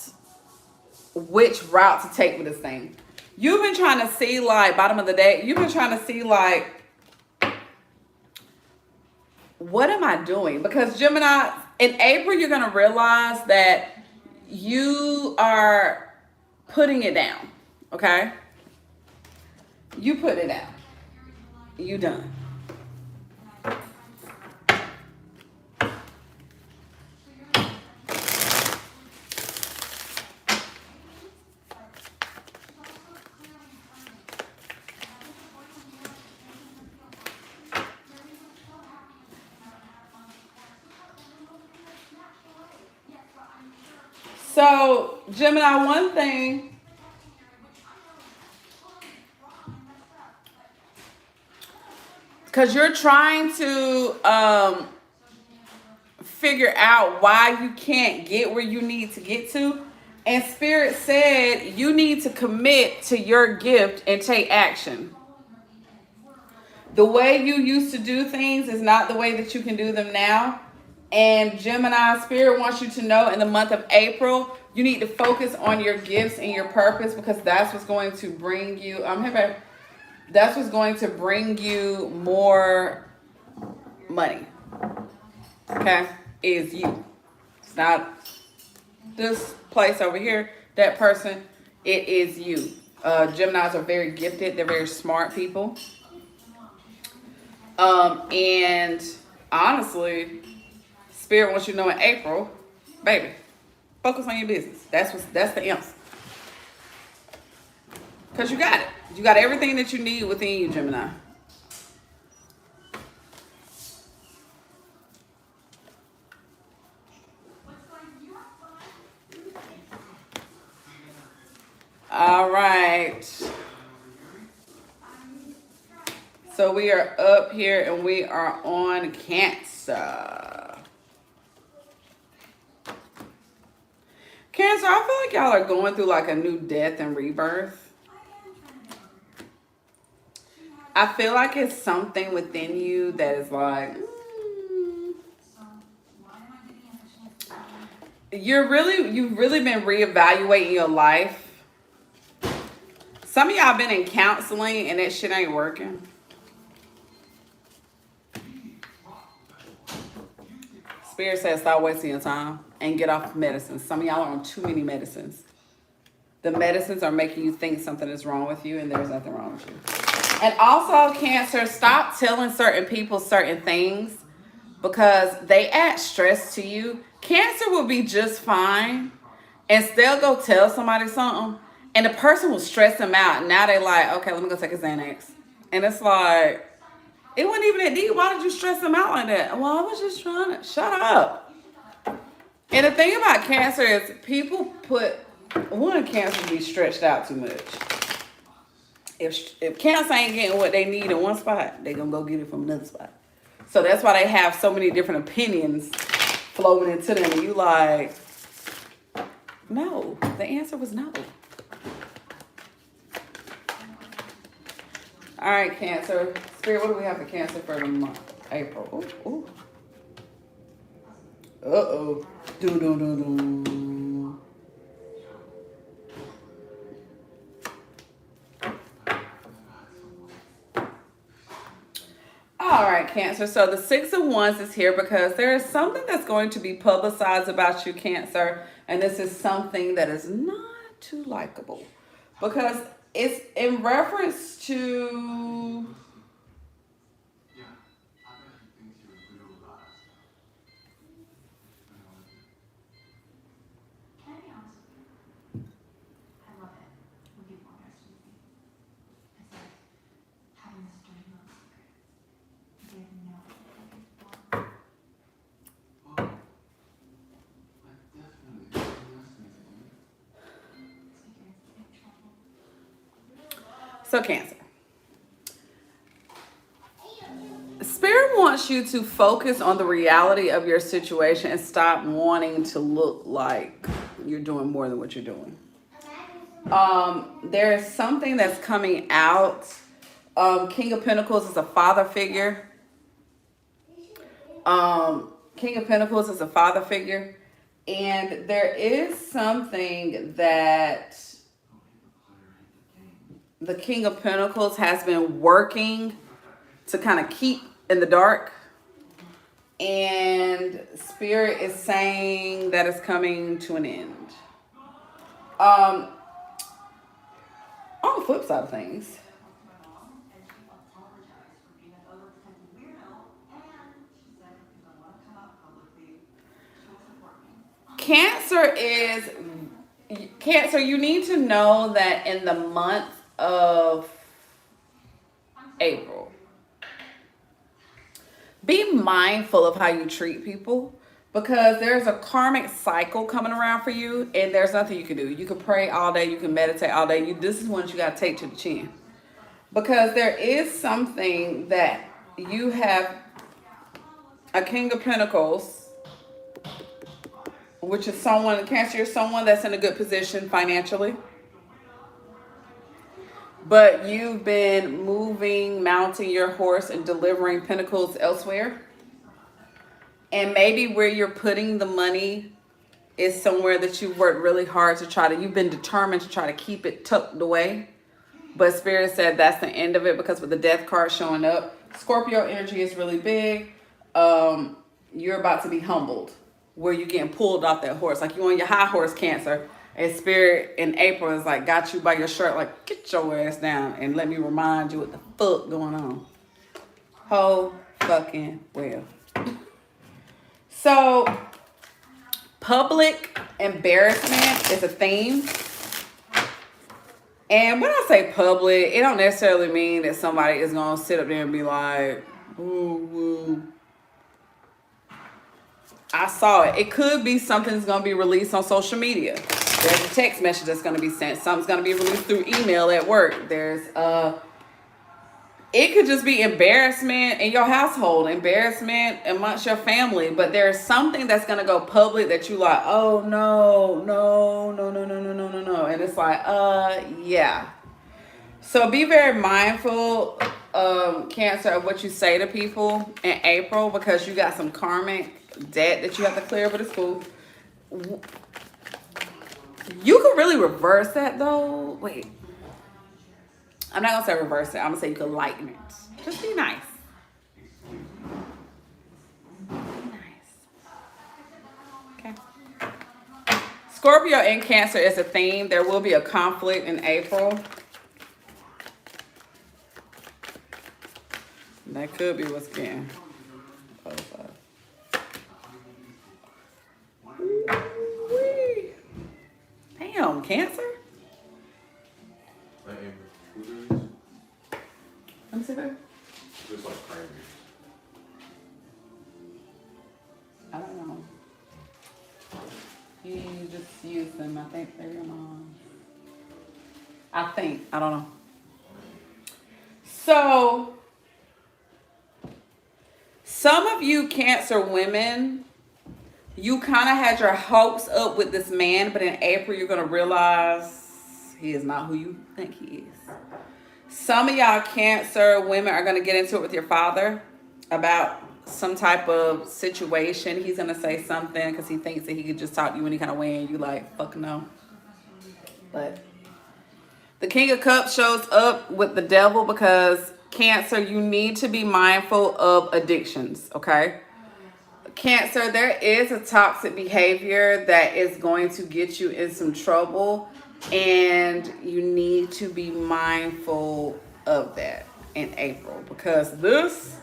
which route to take with this thing. You've been trying to see, like, bottom of the day, you've been trying to see, like, what am I doing? Because Gemini, in April, you're going to realize that you are putting it down, okay? You put it down. You done. So, Gemini, one thing, because you're trying to figure out why you can't get where you need to get to. And Spirit said you need to commit to your gift and take action. The way you used to do things is not the way that you can do them now. And Gemini, Spirit wants you to know in the month of April, you need to focus on your gifts and your purpose because that's what's going to bring you, that's what's going to bring you more money. Okay? Is you. It's not this place over here, that person. It is you. Geminis are very gifted. They're very smart people. And honestly, Spirit wants you to know in April, baby, focus on your business. That's the answer. Because you got it. You got everything that you need within you, Gemini. All right. So we are up here and we are on Cancer. Cancer, I feel like y'all are going through like a new death and rebirth. I feel like it's something within you that is like, you've really been reevaluating your life. Some of y'all been in counseling and that shit ain't working. Spirit says stop wasting your time and get off medicines. Some of y'all are on too many medicines. The medicines are making you think something is wrong with you, and there's nothing wrong with you. And also, Cancer, stop telling certain people certain things because they add stress to you. Cancer will be just fine, and they'll go tell somebody something, and the person will stress them out. Now they're like, okay, let me go take a Xanax. And it's like, it wasn't even that deep. Why did you stress them out like that? Well, I was just trying to, shut up. And the thing about Cancer is people put, one, Cancer be stretched out too much. If Cancer ain't getting what they need in one spot, they gonna go get it from another spot. So that's why they have so many different opinions flowing into them. And you like, no. The answer was no. All right, Cancer. Spirit, what do we have for Cancer for the month? April. Ooh, ooh. Uh-oh. Do-do-do-do. All right, Cancer. So the Six of Wands is here because there is something that's going to be publicized about you, Cancer. And this is something that is not too likable because it's in reference to... So Cancer. Spirit wants you to focus on the reality of your situation and stop wanting to look like you're doing more than what you're doing. There's something that's coming out. King of Pentacles is a father figure. King of Pentacles is a father figure. And there is something that the King of Pentacles has been working to kind of keep in the dark. And Spirit is saying that it's coming to an end. On the flip side of things, Cancer, you need to know that in the month of April, be mindful of how you treat people because there's a karmic cycle coming around for you and there's nothing you can do. You can pray all day, you can meditate all day. This is one you got to take to the chin because there is something that you have a King of Pentacles, which is someone, Cancer, you're someone that's in a good position financially. But you've been moving, mounting your horse and delivering pentacles elsewhere. And maybe where you're putting the money is somewhere that you've worked really hard to try to, you've been determined to try to keep it tucked away. But Spirit said that's the end of it because with the Death card showing up, Scorpio energy is really big. You're about to be humbled where you're getting pulled off that horse. Like you're on your high horse, Cancer. And Spirit in April is like, got you by your shirt, like, get your ass down and let me remind you what the fuck going on. Whole fucking well. So, public embarrassment is a theme. And when I say public, it don't necessarily mean that somebody is going to sit up there and be like, woo, woo. I saw it. It could be something that's going to be released on social media. There's a text message that's going to be sent. Something's going to be released through email at work. There's it could just be embarrassment in your household, embarrassment amongst your family. But there's something that's going to go public that you like, oh, no. And it's like, yeah. So be very mindful, Cancer, of what you say to people in April because you got some karmic debt that you have to clear, but it's cool. You could really reverse that though. Wait. I'm not going to say reverse it. I'm going to say you could lighten it. Just be nice. Be nice. Scorpio and Cancer is a theme. There will be a conflict in April. That could be what's getting. Damn, Cancer? Let me see that. Just like cranberries. I don't know. He just used them. I think they're I don't know. So, some of you Cancer women, you kind of had your hopes up with this man, but in April you're going to realize he is not who you think he is. Some of y'all Cancer women are going to get into it with your father about some type of situation. He's going to say something because he thinks that he could just talk to you any kind of way, and you like, fuck no. But the King of Cups shows up with the devil because Cancer, you need to be mindful of addictions, okay? Cancer, there is a toxic behavior that is going to get you in some trouble, and you need to be mindful of that in April because this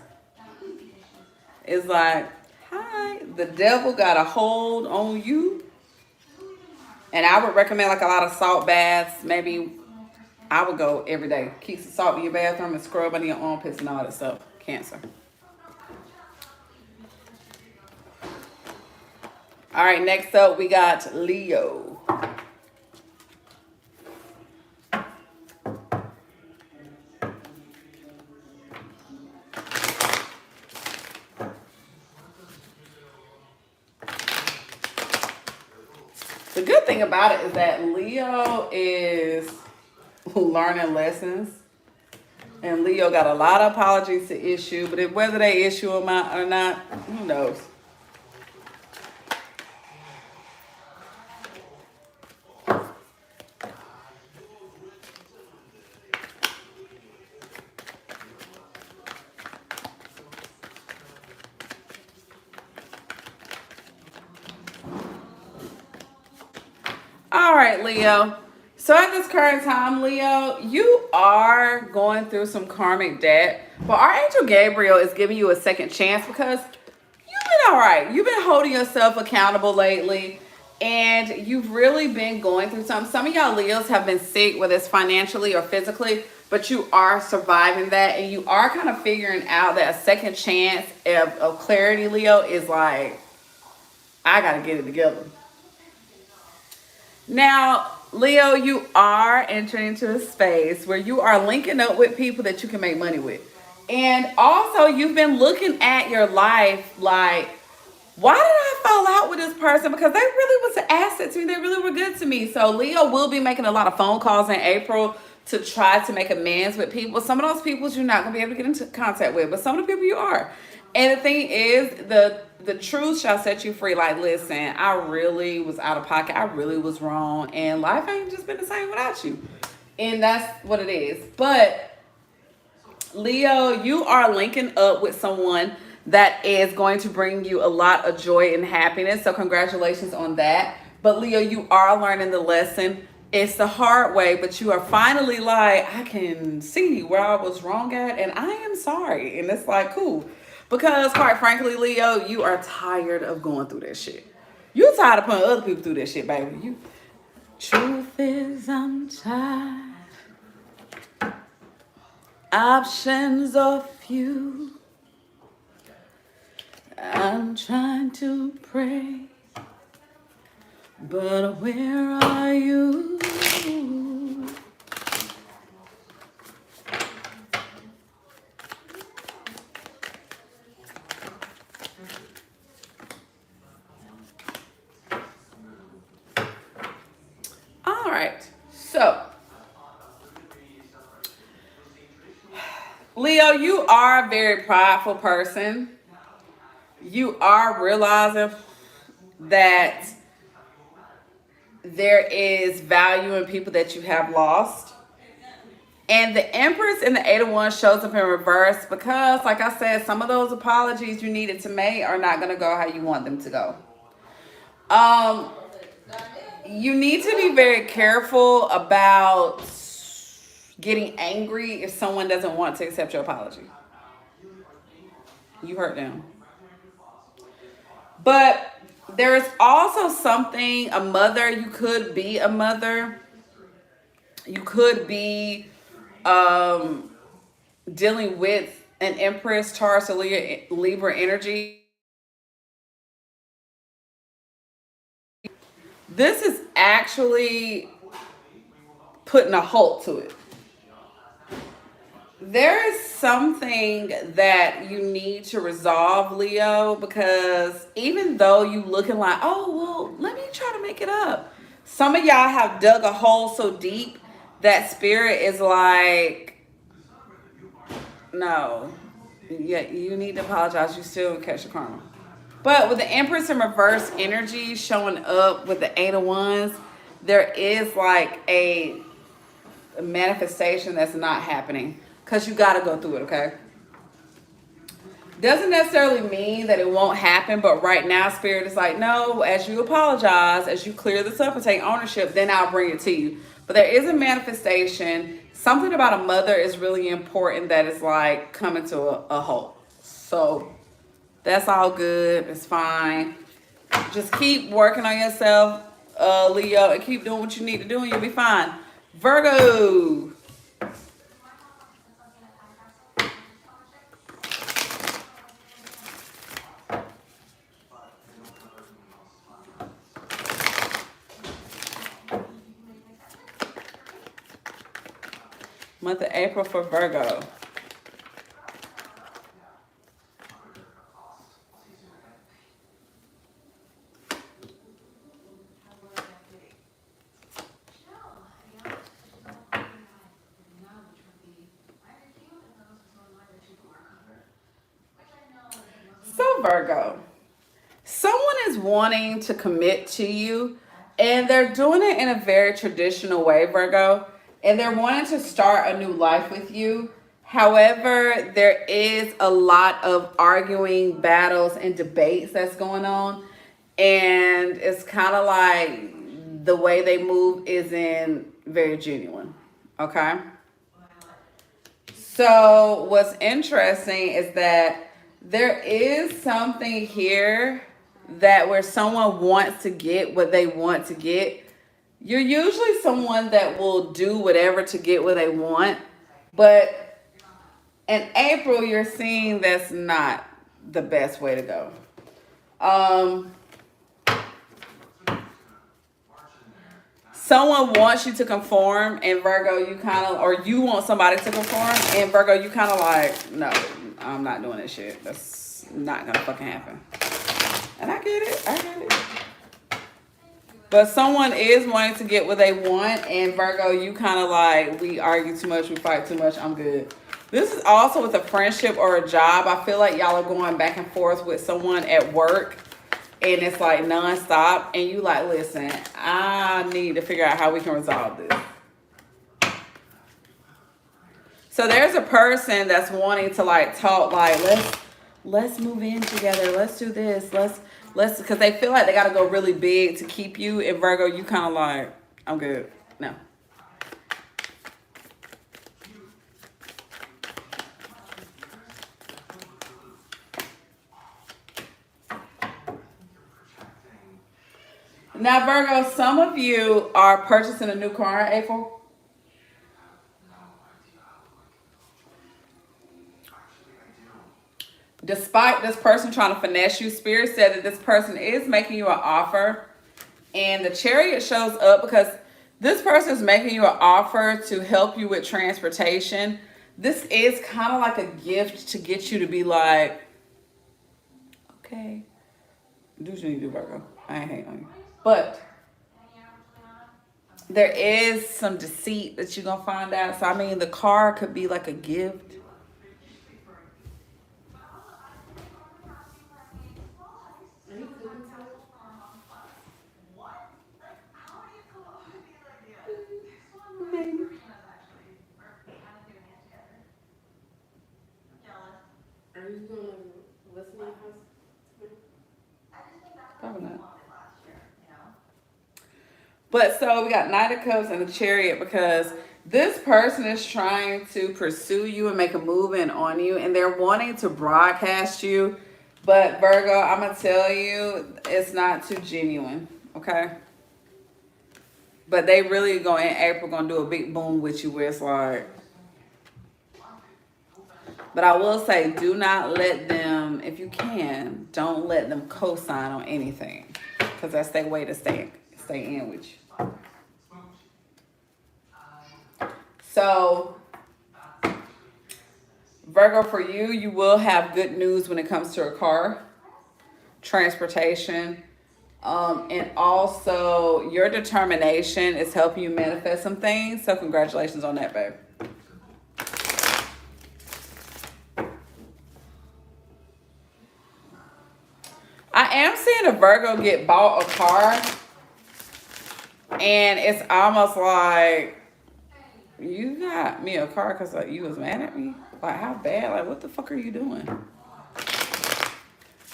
is like, hi, the devil got a hold on you. And I would recommend like a lot of salt baths. Maybe I would go every day. Keep some salt in your bathroom and scrub under your armpits and all that stuff. Cancer. All right, next up we got Leo. The good thing about it is that Leo is learning lessons. And Leo got a lot of apologies to issue, but whether they issue them out or not, who knows? All right, Leo. So at this current time, Leo, you are going through some karmic debt. But Archangel Gabriel is giving you a second chance because you've been all right. You've been holding yourself accountable lately. And you've really been going through something. Some of y'all Leos have been sick, whether it's financially or physically. But you are surviving that. And you are kind of figuring out that a second chance of clarity, Leo, is like, I got to get it together. Now, Leo, you are entering into a space where you are linking up with people that you can make money with. And also, you've been looking at your life like, why did I fall out with this person? Because they really was an asset to me. They really were good to me. So Leo will be making a lot of phone calls in April to try to make amends with people. Some of those people you're not going to be able to get into contact with, but some of the people you are. And the thing is, the truth shall set you free. Like, listen, I really was out of pocket. I really was wrong. And life ain't just been the same without you. And that's what it is. But, Leo, you are linking up with someone that is going to bring you a lot of joy and happiness. So congratulations on that. But, Leo, you are learning the lesson. It's the hard way, but you are finally like, I can see where I was wrong at, and I am sorry. And it's like, cool. Because, quite frankly, Leo, you are tired of going through that shit. You're tired of putting other people through that shit, baby. Truth is, I'm tired. Options are few. I'm trying to pray, but where are you? All right, so Leo, you are a very prideful person. You are realizing that there is value in people that you have lost. And the Empress and the Eight of Wands shows up in reverse because, like I said, some of those apologies you needed to make are not going to go how you want them to go. You need to be very careful about getting angry if someone doesn't want to accept your apology. You hurt them. But there is also something, a mother, you could be a mother. You could be dealing with an Empress, Taurus, or Libra energy. This is actually putting a halt to it. There is something that you need to resolve, Leo, because even though you looking like, oh, well, let me try to make it up. Some of y'all have dug a hole so deep that spirit is like, no, yeah, you need to apologize. You still catch the karma. But with the Empress in reverse energy showing up with the Eight of Wands, there is like a manifestation that's not happening because you got to go through it, okay? Doesn't necessarily mean that it won't happen, but right now Spirit is like, no, as you apologize, as you clear this up and take ownership, then I'll bring it to you. But there is a manifestation. Something about a mother is really important that is like coming to a halt. So that's all good. It's fine. Just keep working on yourself, Leo, and keep doing what you need to do and you'll be fine. Virgo. Month of April for Virgo. So Virgo, someone is wanting to commit to you and they're doing it in a very traditional way, Virgo, and they're wanting to start a new life with you. However, there is a lot of arguing, battles, and debates that's going on, and it's kind of like the way they move isn't very genuine, okay? So what's interesting is that there is something here that where someone wants to get what they want to get. You're usually someone that will do whatever to get what they want. But in April, you're seeing that's not the best way to go. Someone wants you to conform, and Virgo, you kind of, or you want somebody to conform, and Virgo, you kind of like, no, I'm not doing this shit. That's not gonna fucking happen. And I get it. But someone is wanting to get what they want, and Virgo, you kind of like, we argue too much, we fight too much, I'm good. This is also with a friendship or a job. I feel like y'all are going back and forth with someone at work, and it's like nonstop, and you like, listen, I need to figure out how we can resolve this. So there's a person that's wanting to like talk, like, let's move in together, let's do this, let's, because they feel like they got to go really big to keep you. And Virgo, you kind of like, I'm good. No. Now, Virgo, some of you are purchasing a new car in April. Despite this person trying to finesse you, Spirit said that this person is making you an offer. And the Chariot shows up because this person is making you an offer to help you with transportation. This is kind of like a gift to get you to be like, okay, do what you need to do, Virgo. I ain't hating on you. But there is some deceit that you're going to find out. So, I mean, the car could be like a gift. Are you gonna listen to the house? Probably not. But so we got Knight of Cups and the Chariot because this person is trying to pursue you and make a movement on you, and they're wanting to broadcast you. But Virgo, I'm going to tell you, it's not too genuine, okay? But they really going in April going to do a big boom with you where it's like. But I will say, do not let them, if you can, don't let them co-sign on anything. Because that's their way to stay in with you. So, Virgo, for you, you will have good news when it comes to a car, transportation, and also your determination is helping you manifest some things. So congratulations on that, babe. I am seeing a Virgo get bought a car, and it's almost like, you got me a car because like, you was mad at me? Like, how bad? Like, what the fuck are you doing?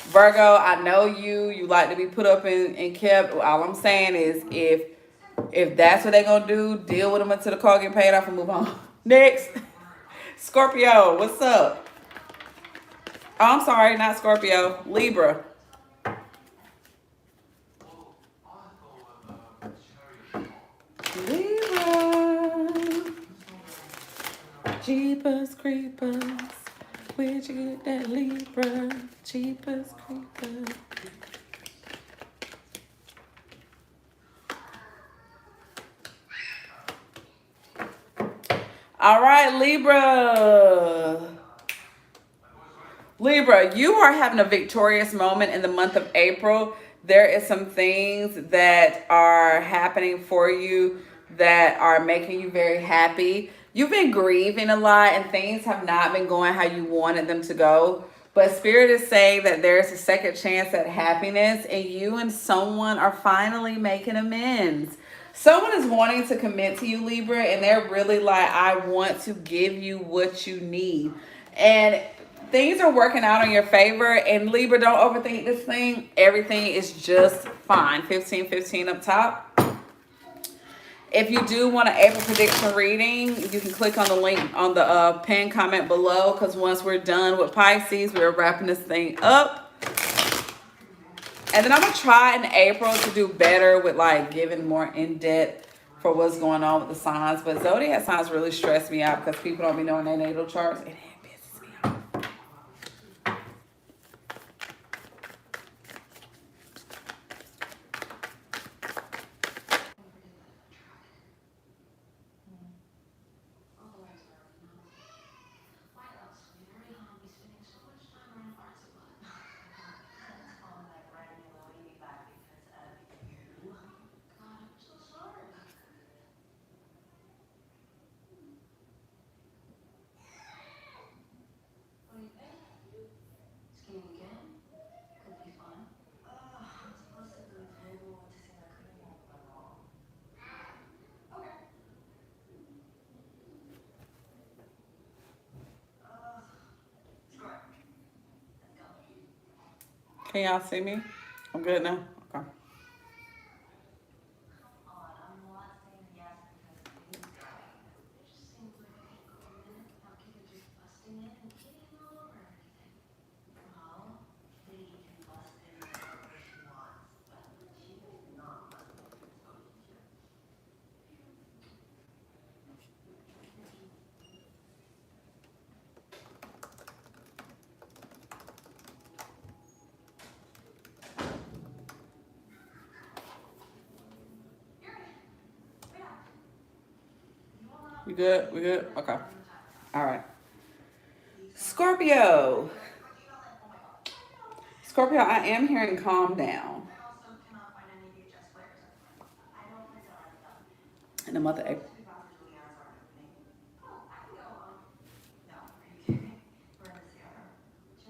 Virgo, I know you like to be put up and kept. All I'm saying is if that's what they're going to do, deal with them until the car get paid off and move on. Next. Scorpio, what's up? Oh, I'm sorry, not Scorpio. Libra. Jeepers creepers, where'd you get that Libra? Jeepers creepers. All right, Libra. Libra, you are having a victorious moment in the month of April. There is some things that are happening for you that are making you very happy. You've been grieving a lot and things have not been going how you wanted them to go. But Spirit is saying that there's a second chance at happiness and you and someone are finally making amends. Someone is wanting to commit to you, Libra, and they're really like, I want to give you what you need. And things are working out in your favor. And Libra, don't overthink this thing. Everything is just fine. 1515 up top. If you do want an April prediction reading, you can click on the link on the pinned comment below, because once we're done with Pisces, we're wrapping this thing up. And then I'm going to try in April to do better with like giving more in-depth for what's going on with the signs. But zodiac signs really stress me out because people don't be knowing their natal charts. It pisses me off. Can y'all see me? I'm good now? Okay. You good? We good? Okay. All right. Scorpio. Scorpio, I am hearing calm down. In the month of April.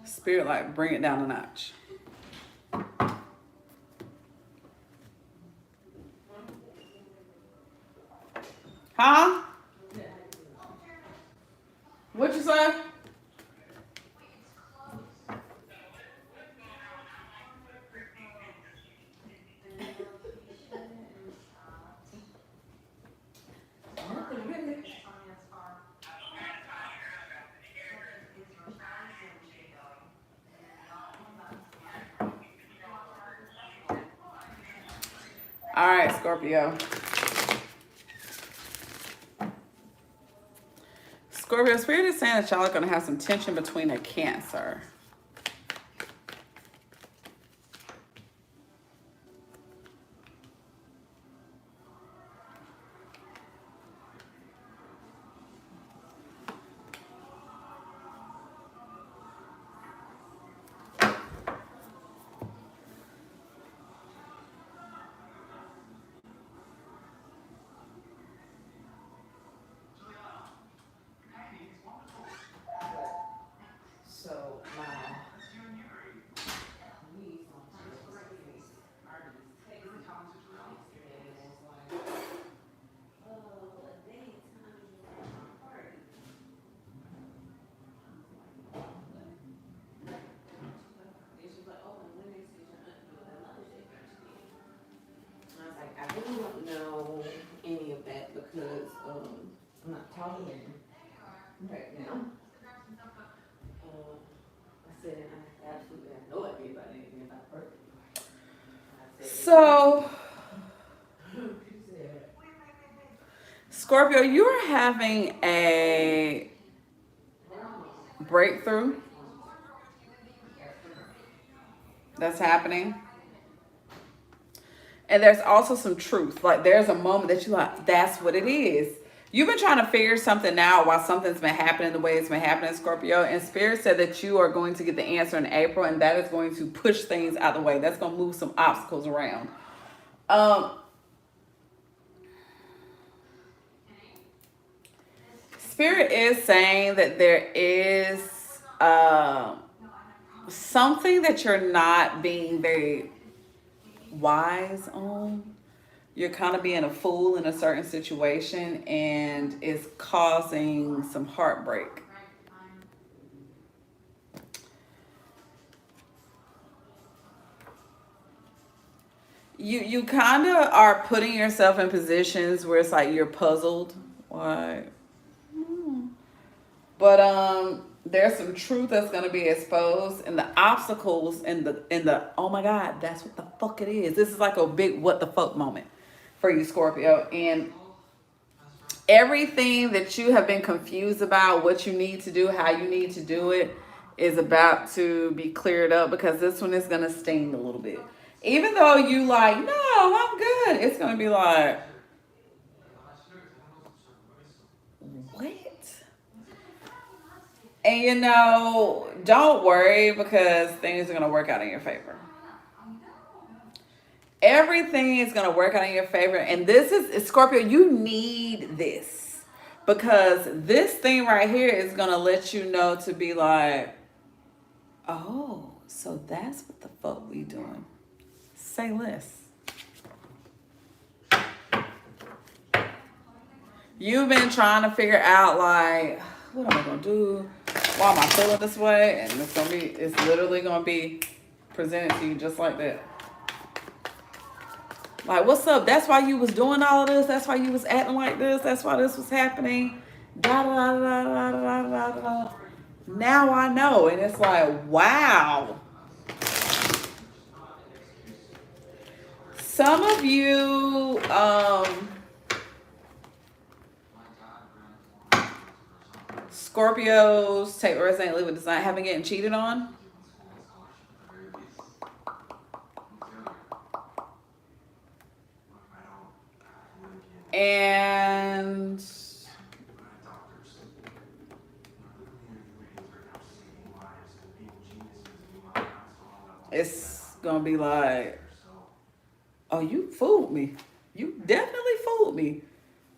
Spirit, like, bring it down a notch. Huh? What you say? All right, Scorpio. Scorpio, Spirit is saying that y'all are going to have some tension between a Cancer. So my I was like, I really don't know any of that because I'm not talking to him right now. I said I absolutely have no idea about anything about her. So, Scorpio, you're having a breakthrough that's happening. And there's also some truth. Like, there's a moment that you're like, that's what it is. You've been trying to figure something out while something's been happening the way it's been happening, Scorpio. And Spirit said that you are going to get the answer in April, and that is going to push things out of the way. That's going to move some obstacles around. Spirit is saying that there is something that you're not being very wise on. You're kind of being a fool in a certain situation, and it's causing some heartbreak. You kind of are putting yourself in positions where it's like you're puzzled. Why? But there's some truth that's gonna be exposed, and the obstacles and the oh my God, that's what the fuck it is. This is like a big what the fuck moment for you, Scorpio. And everything that you have been confused about, what you need to do, how you need to do it, is about to be cleared up, because this one is gonna sting a little bit. Even though you like, no, I'm good, it's gonna be like, what? And you know, don't worry, because things are going to work out in your favor. Everything is going to work out in your favor. And this is, Scorpio, you need this. Because this thing right here is going to let you know to be like, oh, so that's what the fuck we doing. Say less. You've been trying to figure out, like, what am I going to do? Why am I feeling this way? And it's literally going to be presented to you just like that. Like, what's up? That's why you was doing all of this. That's why you was acting like this. That's why this was happening. Da da da da da da da da. Now I know. And it's like, wow. Some of you, Scorpios, take what resonate, live with design, haven't getting cheated on. And it's gonna be like, oh, you fooled me. You definitely fooled me.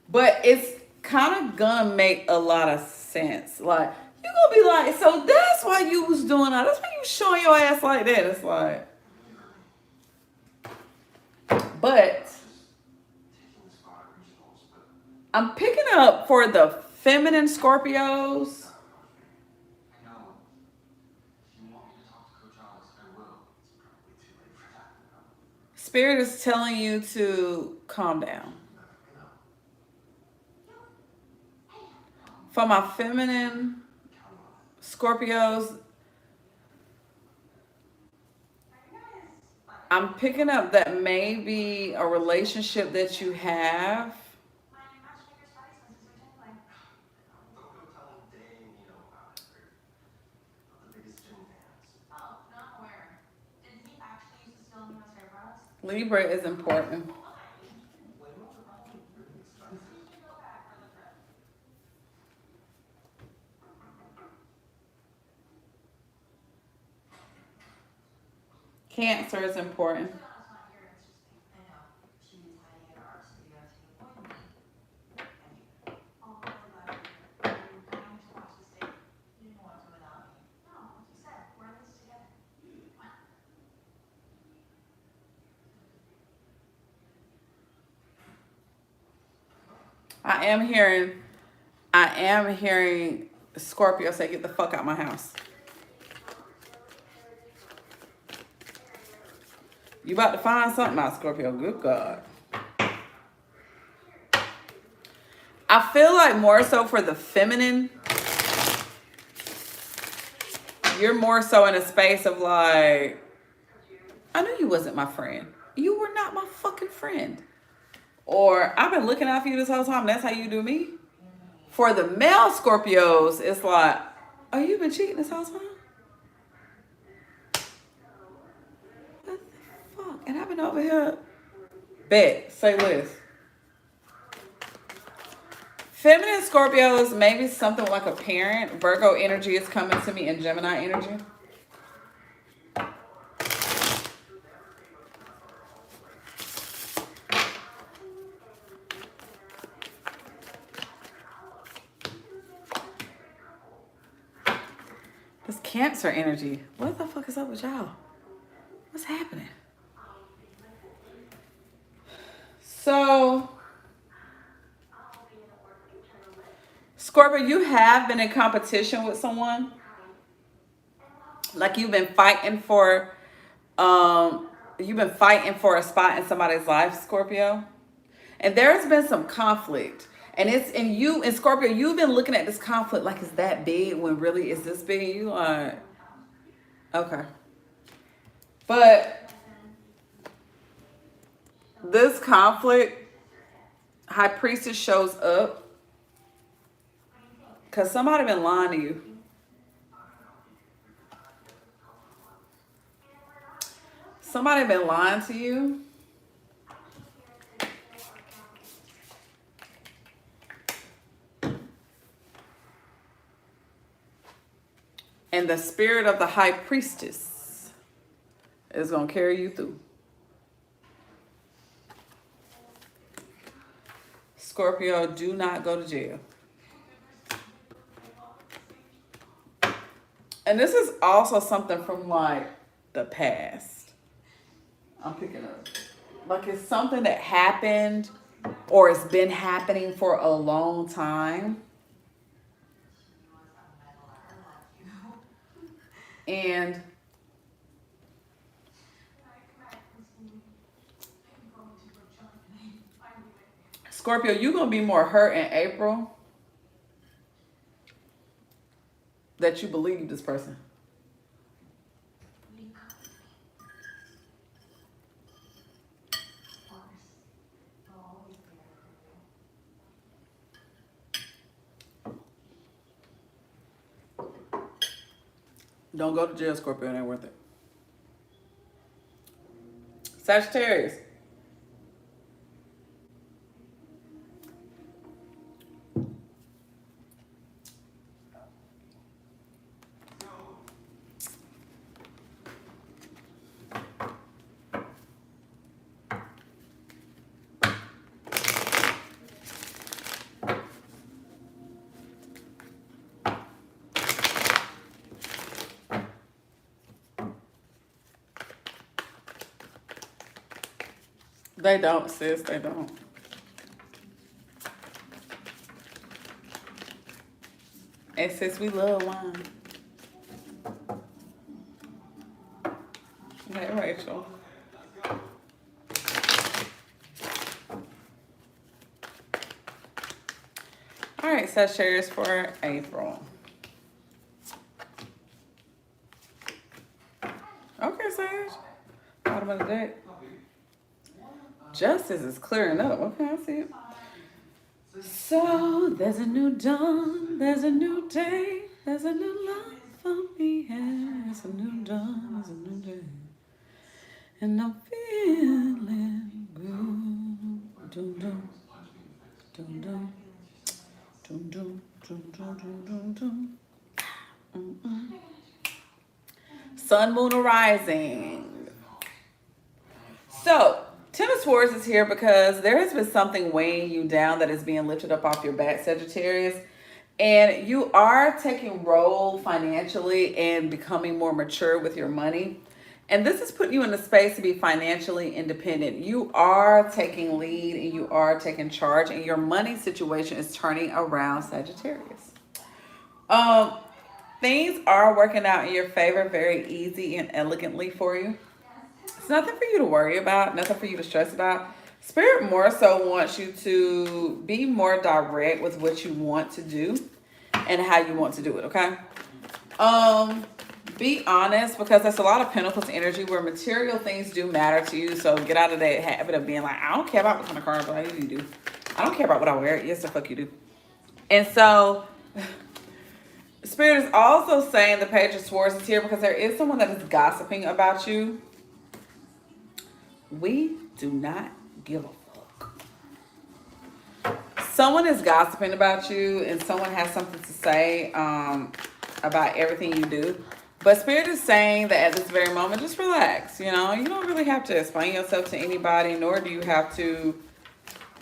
But it's kind of gonna make a lot of sense. Like, you're gonna be like, so that's why you was doing that. That's why you showing your ass like that. It's like, but I'm picking up for the feminine Scorpios. Spirit is telling you to calm down. For my feminine Scorpios, I'm picking up that maybe a relationship that you have. Libra is important. Cancer is important. I am hearing Scorpio say, get the fuck out my house. You about to find something out, Scorpio. Good God. I feel like more so for the feminine, you're more so in a space of like, I knew you wasn't my friend. You were not my fucking friend. Or I've been looking out for you this whole time. That's how you do me. For the male Scorpios, it's like, oh, you been cheating this whole time? What the fuck? And I've been over here. Bet. Say less. Feminine Scorpios, maybe something like a parent. Virgo energy is coming to me, and Gemini energy. This Cancer energy. What the fuck is up with y'all? What's happening? So, Scorpio, you have been in competition with someone. Like you've been fighting for a spot in somebody's life, Scorpio. And there's been some conflict. And it's in you and Scorpio, you've been looking at this conflict like, is that big when really is this big? You like, okay. But this conflict, High Priestess shows up because somebody been lying to you. Somebody been lying to you. And the spirit of the High Priestess is going to carry you through. Scorpio, do not go to jail. And this is also something from like the past. I'm picking up. Like it's something that happened or it's been happening for a long time. And Scorpio, you're going to be more hurt in April that you believe this person. Don't go to jail, Scorpio. It ain't worth it. Sagittarius. They don't, sis. They don't. And sis, we love wine. Hey, Rachel. All right, Sagittarius for April. Okay, Sage. Bottom of the deck. Justice is clearing up. Okay, I see it. So there's a new dawn, there's a new day, there's a new love for me. There's a new dawn, there's a new day. And I'm feeling good. Dum dum. Dum dum. Dum dum. Dum dum dum dum dum. Sun, moon, or rising. So, Ten of Swords is here because there has been something weighing you down that is being lifted up off your back, Sagittarius. And you are taking role financially and becoming more mature with your money. And this is putting you in a space to be financially independent. You are taking lead and you are taking charge, and your money situation is turning around, Sagittarius. Things are working out in your favor very easy and elegantly for you. It's nothing for you to worry about, nothing for you to stress about. Spirit more so wants you to be more direct with what you want to do and how you want to do it, okay? Be honest, because that's a lot of Pentacles energy where material things do matter to you. So get out of that habit of being like, I don't care about what kind of car I buy. You do. I don't care about what I wear. Yes, the fuck you do. And so Spirit is also saying the Page of Swords is here because there is someone that is gossiping about you. We do not give a fuck. Someone is gossiping about you and someone has something to say about everything you do. But Spirit is saying that at this very moment, just relax. You know, you don't really have to explain yourself to anybody, nor do you have to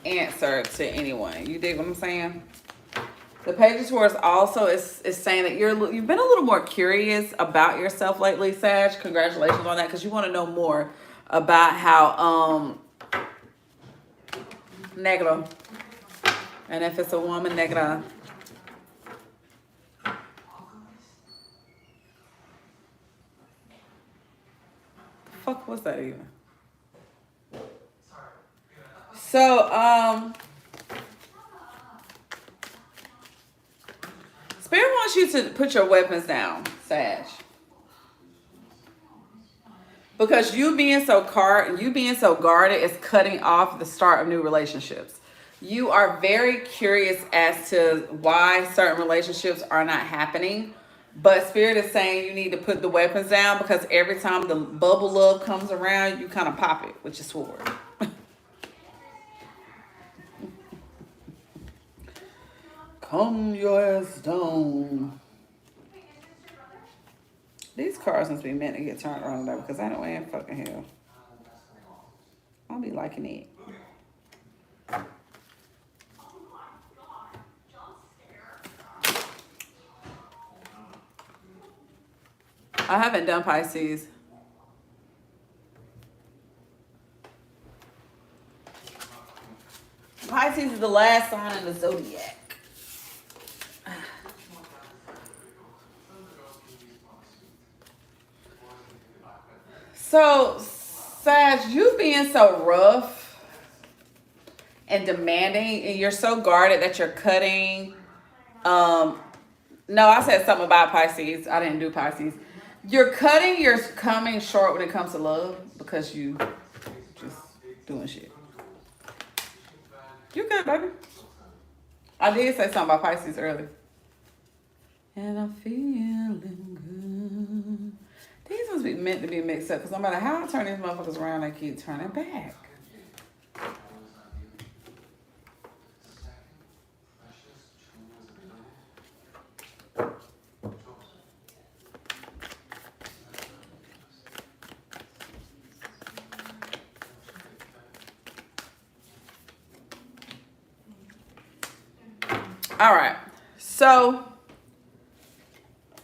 answer to anyone. You dig what I'm saying? The Page of Swords also is saying that you've been a little more curious about yourself lately, Sag. Congratulations on that, because you want to know more about how negro, and if it's a woman, negra. Fuck was that even? So Spirit wants you to put your weapons down, Sag. Because you being so guarded is cutting off the start of new relationships. You are very curious as to why certain relationships are not happening. But Spirit is saying you need to put the weapons down because every time the bubble love comes around, you kind of pop it with your sword. Calm your ass down. These cards must be meant to get turned around though, because I know I ain't fucking hell. I'll be liking it. I haven't done Pisces. Pisces is the last sign in the zodiac. So, Sag, you being so rough and demanding, and you're so guarded that you're cutting. No, I said something about Pisces. I didn't do Pisces. You're cutting, you're coming short when it comes to love because you just doing shit. You good, baby. I did say something about Pisces earlier. And I'm feeling good. These must be meant to be mixed up because no matter how I turn these motherfuckers around, they keep turning back. All right, so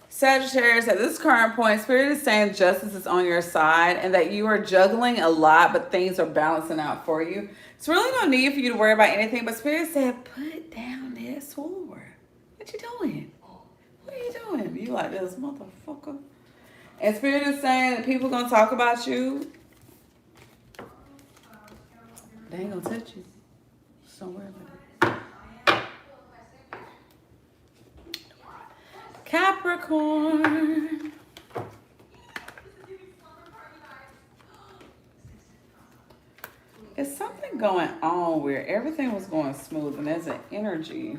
Sagittarius, at this current point, Spirit is saying justice is on your side and that you are juggling a lot, but things are balancing out for you. It's really no need for you to worry about anything, but Spirit said, put down that sword. What you doing? What are you doing? You like this motherfucker? And Spirit is saying that people gonna talk about you. They ain't gonna touch you. Don't worry about it. Capricorn. It's something going on where everything was going smooth and there's an energy.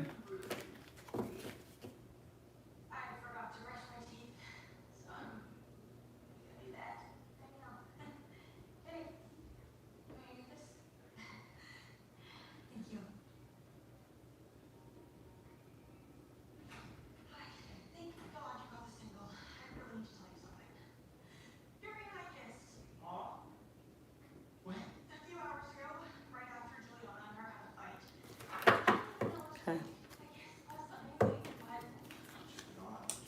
Okay.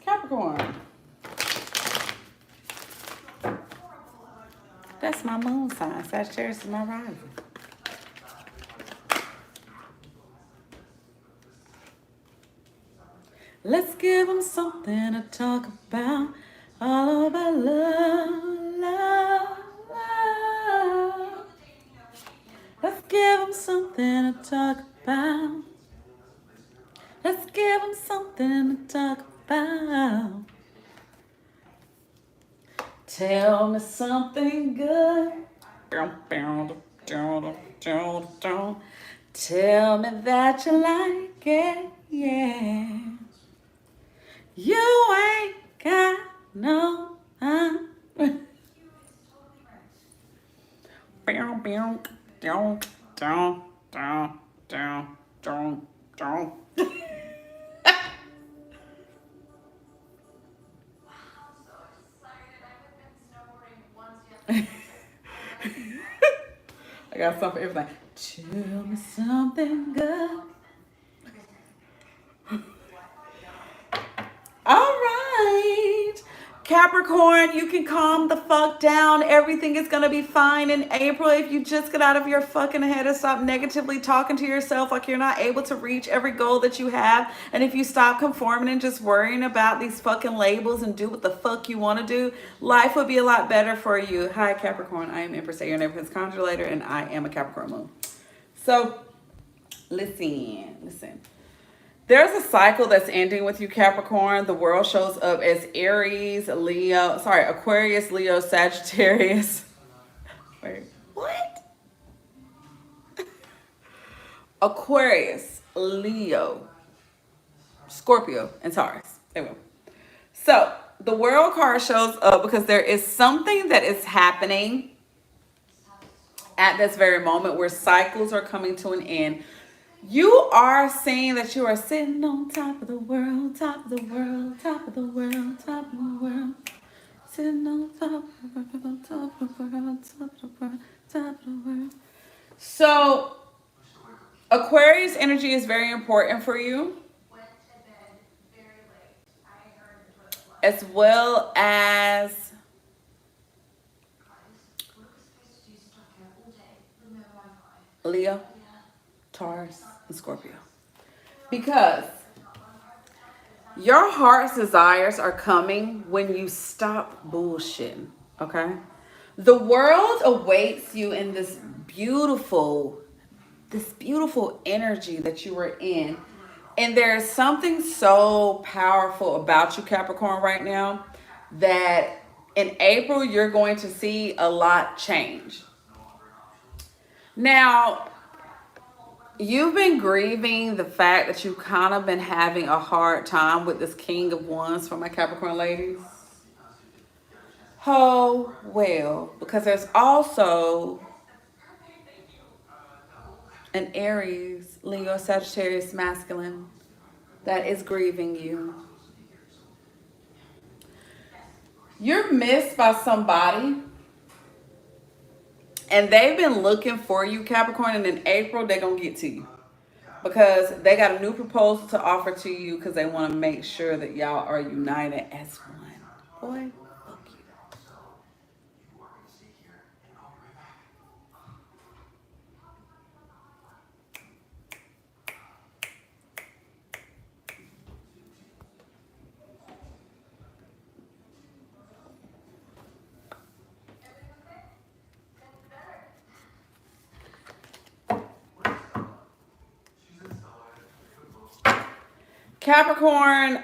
Capricorn. That's my moon sign. Sagittarius is my rising. Let's give them something to talk about. All about love, love, love. Let's give them something to talk about. Let's give them something to talk about. Tell me something good. Tell me that you like it, yeah. You ain't got no time. I got something for everything. Tell me something good. All right. Capricorn, you can calm the fuck down. Everything is going to be fine in April if you just get out of your fucking head and stop negatively talking to yourself like you're not able to reach every goal that you have. And if you stop conforming and just worrying about these fucking labels and do what the fuck you want to do, life would be a lot better for you. Hi, Capricorn. I am Empress, your neighborhood's conjurator, and I am a Capricorn moon. So, listen. There's a cycle that's ending with you, Capricorn. The world shows up as Aries, Aquarius, Leo, Sagittarius. Wait, what? Aquarius, Leo, Scorpio, and Taurus. There we go. So the world card shows up because there is something that is happening at this very moment where cycles are coming to an end. You are seeing that you are sitting on top of the world, top of the world, top of the world, top of the world. Sitting on top of the world, top of the world, top of the world, top of the world. So, Aquarius energy is very important for you. As well as Leo, Taurus, and Scorpio. Because your heart's desires are coming when you stop bullshitting, okay? The world awaits you in this beautiful energy that you are in. And there's something so powerful about you, Capricorn, right now, that in April, you're going to see a lot change. Now, you've been grieving the fact that you've kind of been having a hard time with this King of Wands for my Capricorn ladies. Oh, well, because there's also an Aries, Leo, Sagittarius masculine that is grieving you. You're missed by somebody, and they've been looking for you, Capricorn, and in April, they're going to get to you. Because they got a new proposal to offer to you because they want to make sure that y'all are united as one. Boy, fuck you. Capricorn,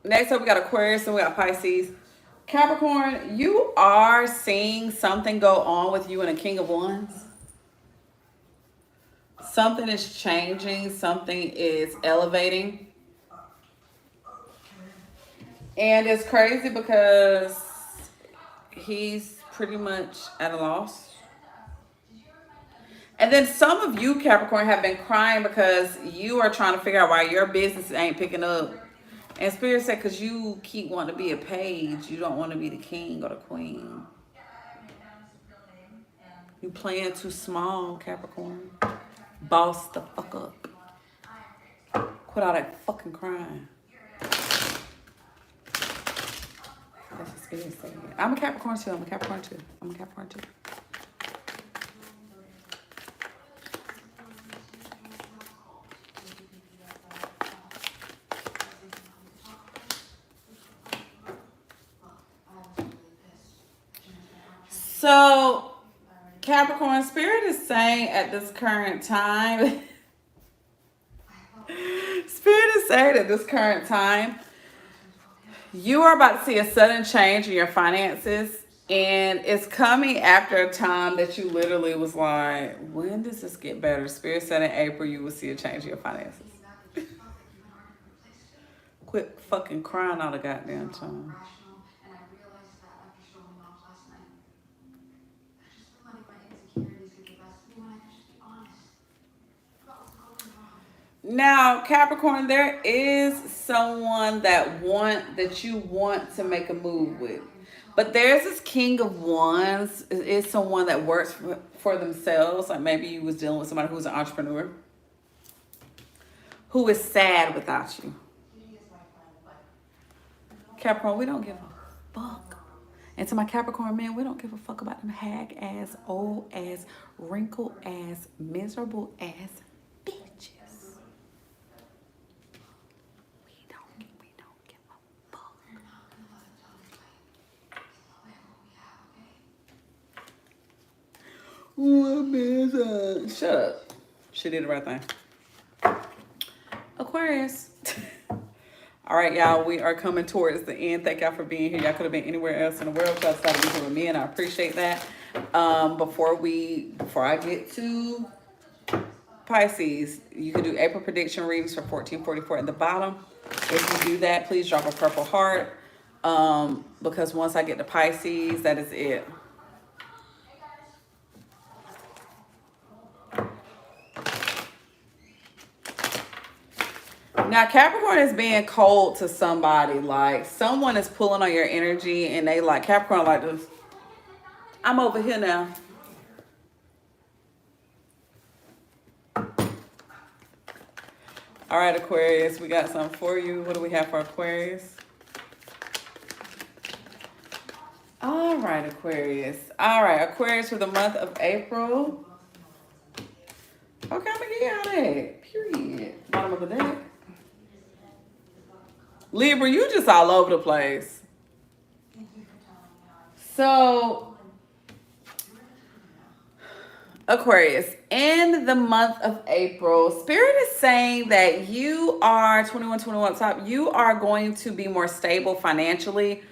next up we got Aquarius and we got Pisces. Capricorn, you are seeing something go on with you and a King of Wands. Something is changing. Something is elevating. And it's crazy because he's pretty much at a loss. And then some of you, Capricorn, have been crying because you are trying to figure out why your business ain't picking up. And Spirit said, because you keep wanting to be a page. You don't want to be the king or the queen. You playing too small, Capricorn. Boss the fuck up. Quit all that fucking crying. That's what Spirit saying. I'm a Capricorn too. I'm a Capricorn too. I'm a Capricorn too. So, Capricorn, Spirit is saying at this current time, Spirit is saying at this current time, you are about to see a sudden change in your finances. And it's coming after a time that you literally was like, when does this get better? Spirit said in April, you will see a change in your finances. Quit fucking crying all the goddamn time. Now, Capricorn, there is someone that you want to make a move with. But there's this King of Wands. It's someone that works for themselves. Like maybe you was dealing with somebody who's an entrepreneur who is sad without you. Capricorn, we don't give a fuck. And to my Capricorn man, we don't give a fuck about them hag ass, old ass, wrinkled ass, miserable ass bitches. We don't give a fuck. Shut up. She did the right thing. Aquarius. All right, y'all, we are coming towards the end. Thank y'all for being here. Y'all could have been anywhere else in the world. Y'all decided to be here with me, and I appreciate that. Before I get to Pisces, you can do April prediction readings for 1444 at the bottom. If you do that, please drop a purple heart. Because once I get to Pisces, that is it. Now, Capricorn is being cold to somebody. Like, someone is pulling on your energy and they like, Capricorn like this. I'm over here now. All right, Aquarius, we got something for you. What do we have for Aquarius? All right, Aquarius. All right, Aquarius for the month of April. Okay, I'm going to get y'all that. Period. Bottom of the deck. Libra, you just all over the place. So, Aquarius, in the month of April, Spirit is saying that you are 21 top. You are going to be more stable financially,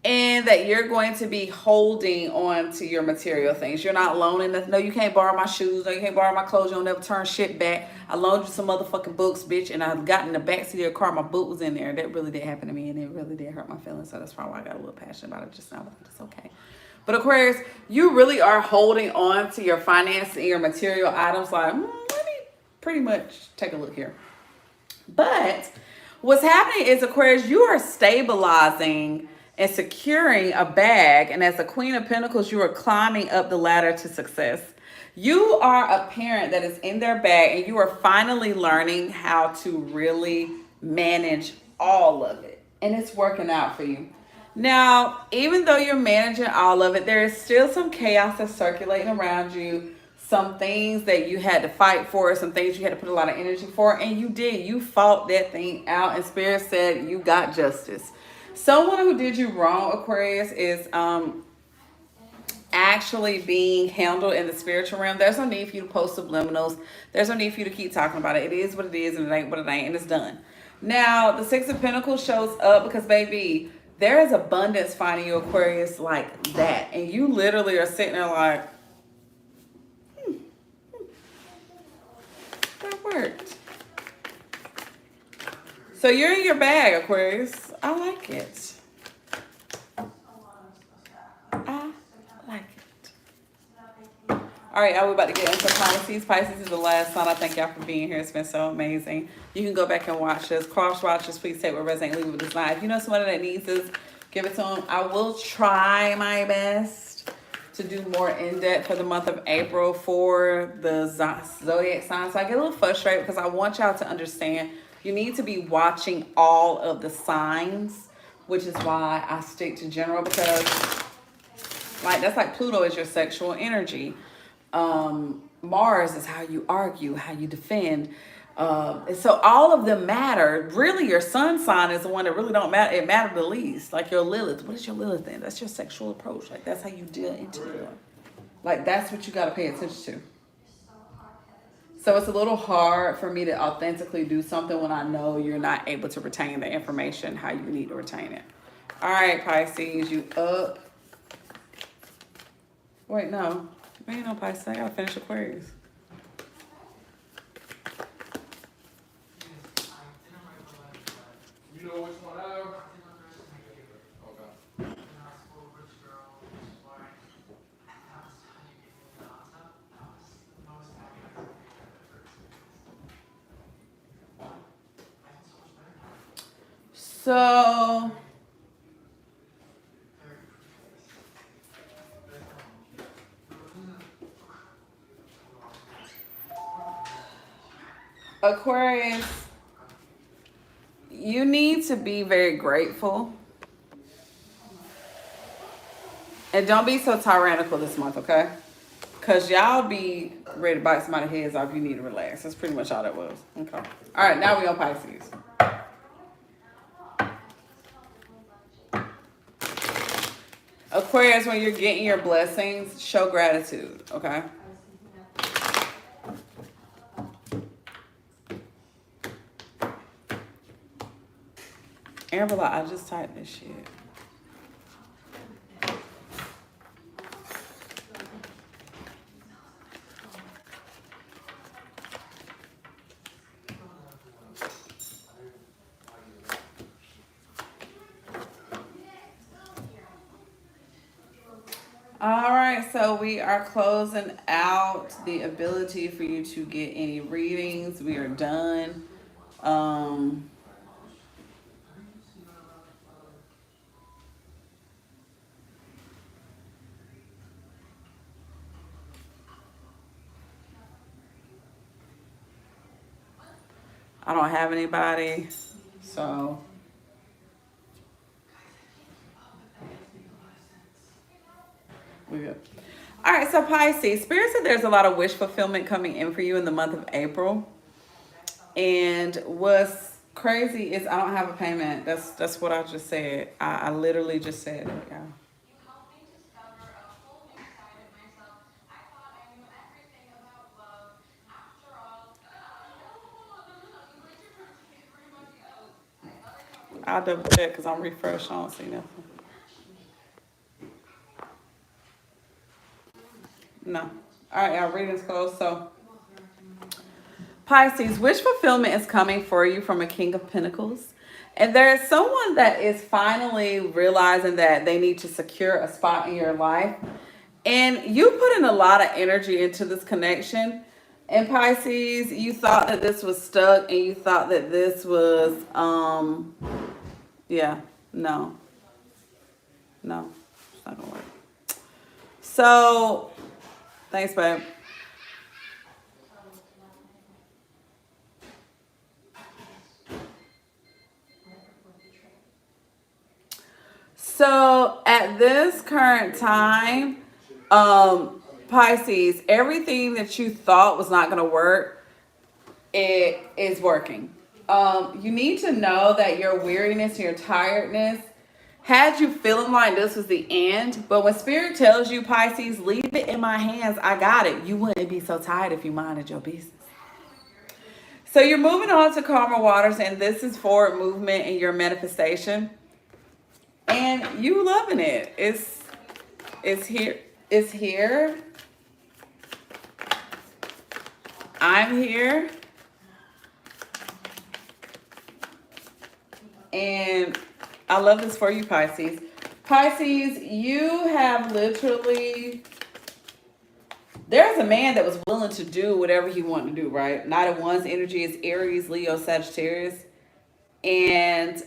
and that you're going to be holding on to your material things. You're not loaning nothing. No, you can't borrow my shoes. No, you can't borrow my clothes. You'll never turn shit back. I loaned you some motherfucking books, bitch, and I got in the backseat of your car. My book was in there. That really did happen to me, and it really did hurt my feelings. So that's probably why I got a little passionate about it just now, but it's okay. But Aquarius, you really are holding on to your finance and your material items. Like, let me pretty much take a look here. But what's happening is, Aquarius, you are stabilizing and securing a bag. And as the Queen of Pentacles, you are climbing up the ladder to success. You are a parent that is in their bag, and you are finally learning how to really manage all of it. And it's working out for you. Now, even though you're managing all of it, there is still some chaos that's circulating around you. Some things that you had to fight for, some things you had to put a lot of energy for, and you did. You fought that thing out, and Spirit said you got justice. Someone who did you wrong, Aquarius, is actually being handled in the spiritual realm. There's no need for you to post subliminals. There's no need for you to keep talking about it. It is what it is, and it ain't what it ain't, and it's done. Now, the Six of Pentacles shows up because, baby, there is abundance finding you, Aquarius, like that. And you literally are sitting there like, worked. So you're in your bag, Aquarius. I like it. I like it. All right, y'all, we're about to get into Pisces. Pisces is the last sign. I thank y'all for being here. It's been so amazing. You can go back and watch this. Cross-watch this. Please take what resonates, leave with this line. If you know someone that needs this, give it to them. I will try my best to do more in-depth for the month of April for the zodiac signs. So I get a little frustrated because I want y'all to understand you need to be watching all of the signs, which is why I stick to general, because like that's like Pluto is your sexual energy. Mars is how you argue, how you defend. And so all of them matter. Really, your sun sign is the one that really don't matter. It matters the least. Like your Lilith. What is your Lilith then? That's your sexual approach. Like that's how you deal into it. Like that's what you got to pay attention to. So it's a little hard for me to authentically do something when I know you're not able to retain the information how you need to retain it. All right, Pisces, you up. Wait, no. Ain't no Pisces. I got to finish Aquarius. You know which one I have? So Aquarius, you need to be very grateful. And don't be so tyrannical this month, okay? Because y'all be ready to bite somebody's heads off. You need to relax. That's pretty much all that was. Okay. All right, now we on Pisces. Aquarius, when you're getting your blessings, show gratitude, okay? Amber, I just typed this shit. All right, so we are closing out the ability for you to get any readings. We are done. I don't have anybody, so. We good. All right, so Pisces, Spirit said there's a lot of wish fulfillment coming in for you in the month of April. And what's crazy is I don't have a payment. That's what I just said. I literally just said it, y'all. I'll double check because I'm refreshed. I don't see nothing. No. All right, y'all, reading's closed. So, Pisces, wish fulfillment is coming for you from a King of Pentacles. And there is someone that is finally realizing that they need to secure a spot in your life. And you put in a lot of energy into this connection. And Pisces, you thought that this was stuck and you thought that this was, yeah, no, it's not gonna work. So, thanks, babe. So, at this current time, Pisces, everything that you thought was not going to work, it is working. You need to know that your weariness and your tiredness had you feeling like this was the end. But when Spirit tells you, Pisces, leave it in my hands, I got it, you wouldn't be so tired if you minded your business. So you're moving on to calmer waters, and this is forward movement in your manifestation. And you loving it. It's here. It's here. I'm here. And I love this for you, Pisces. Pisces, you have literally... There's a man that was willing to do whatever he wanted to do, right? Knight of Wands energy is Aries, Leo, Sagittarius. And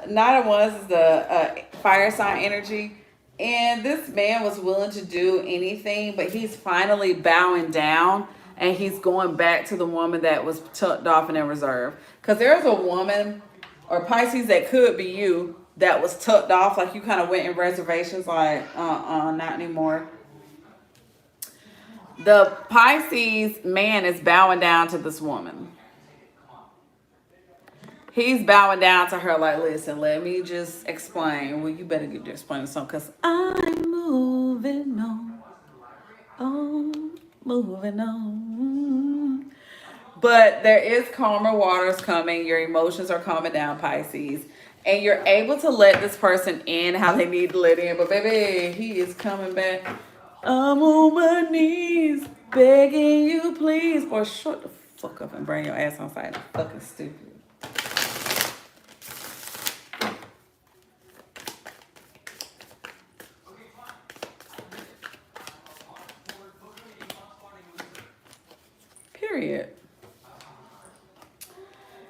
Knight of Wands is the fire sign energy. And this man was willing to do anything, but he's finally bowing down. And he's going back to the woman that was tucked off and in reserve. Because there's a woman, or Pisces, that could be you, that was tucked off, like you kind of went in reservations, like, not anymore. The Pisces man is bowing down to this woman. He's bowing down to her like, listen, let me just explain. Well, you better get to explain something, because I'm moving on. Oh, moving on. But there is calmer waters coming. Your emotions are calming down, Pisces. And you're able to let this person in how they need to let in. But baby, he is coming back. I'm on my knees, begging you, please. Boy, shut the fuck up and bring your ass on site. Fucking stupid. Period.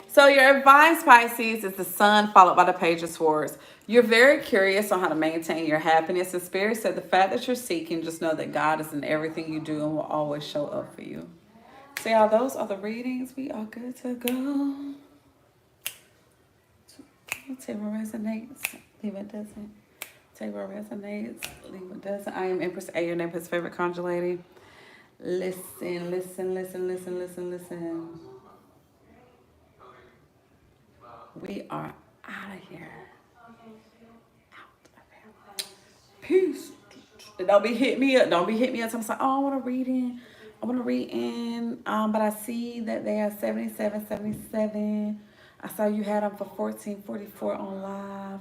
So your advice, Pisces, is the Sun followed by the Page of Swords. You're very curious on how to maintain your happiness. And Spirit said the fact that you're seeking, just know that God is in everything you do and will always show up for you. So y'all, those are the readings. We are good to go. Take what resonates, leave what doesn't. Take what resonates, leave what doesn't. I am Empress A, your name, his favorite conjure lady. Listen, listen, listen, listen, listen, listen. We are out of here. Peace. Don't be hitting me up. Don't be hitting me up. I'm like, oh, I want to read in. I want to read in. But I see that they are 77. I saw you had them for 1444 on live.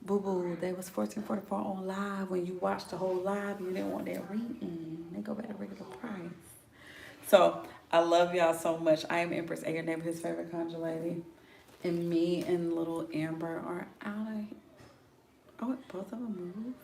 Boo boo. They was 1444 on live. When you watched the whole live, you didn't want that reading. They go back to regular price. So I love y'all so much. I am Empress A, your name, his favorite conjure lady. And me and little Amber are out of here. Oh, both of them moved.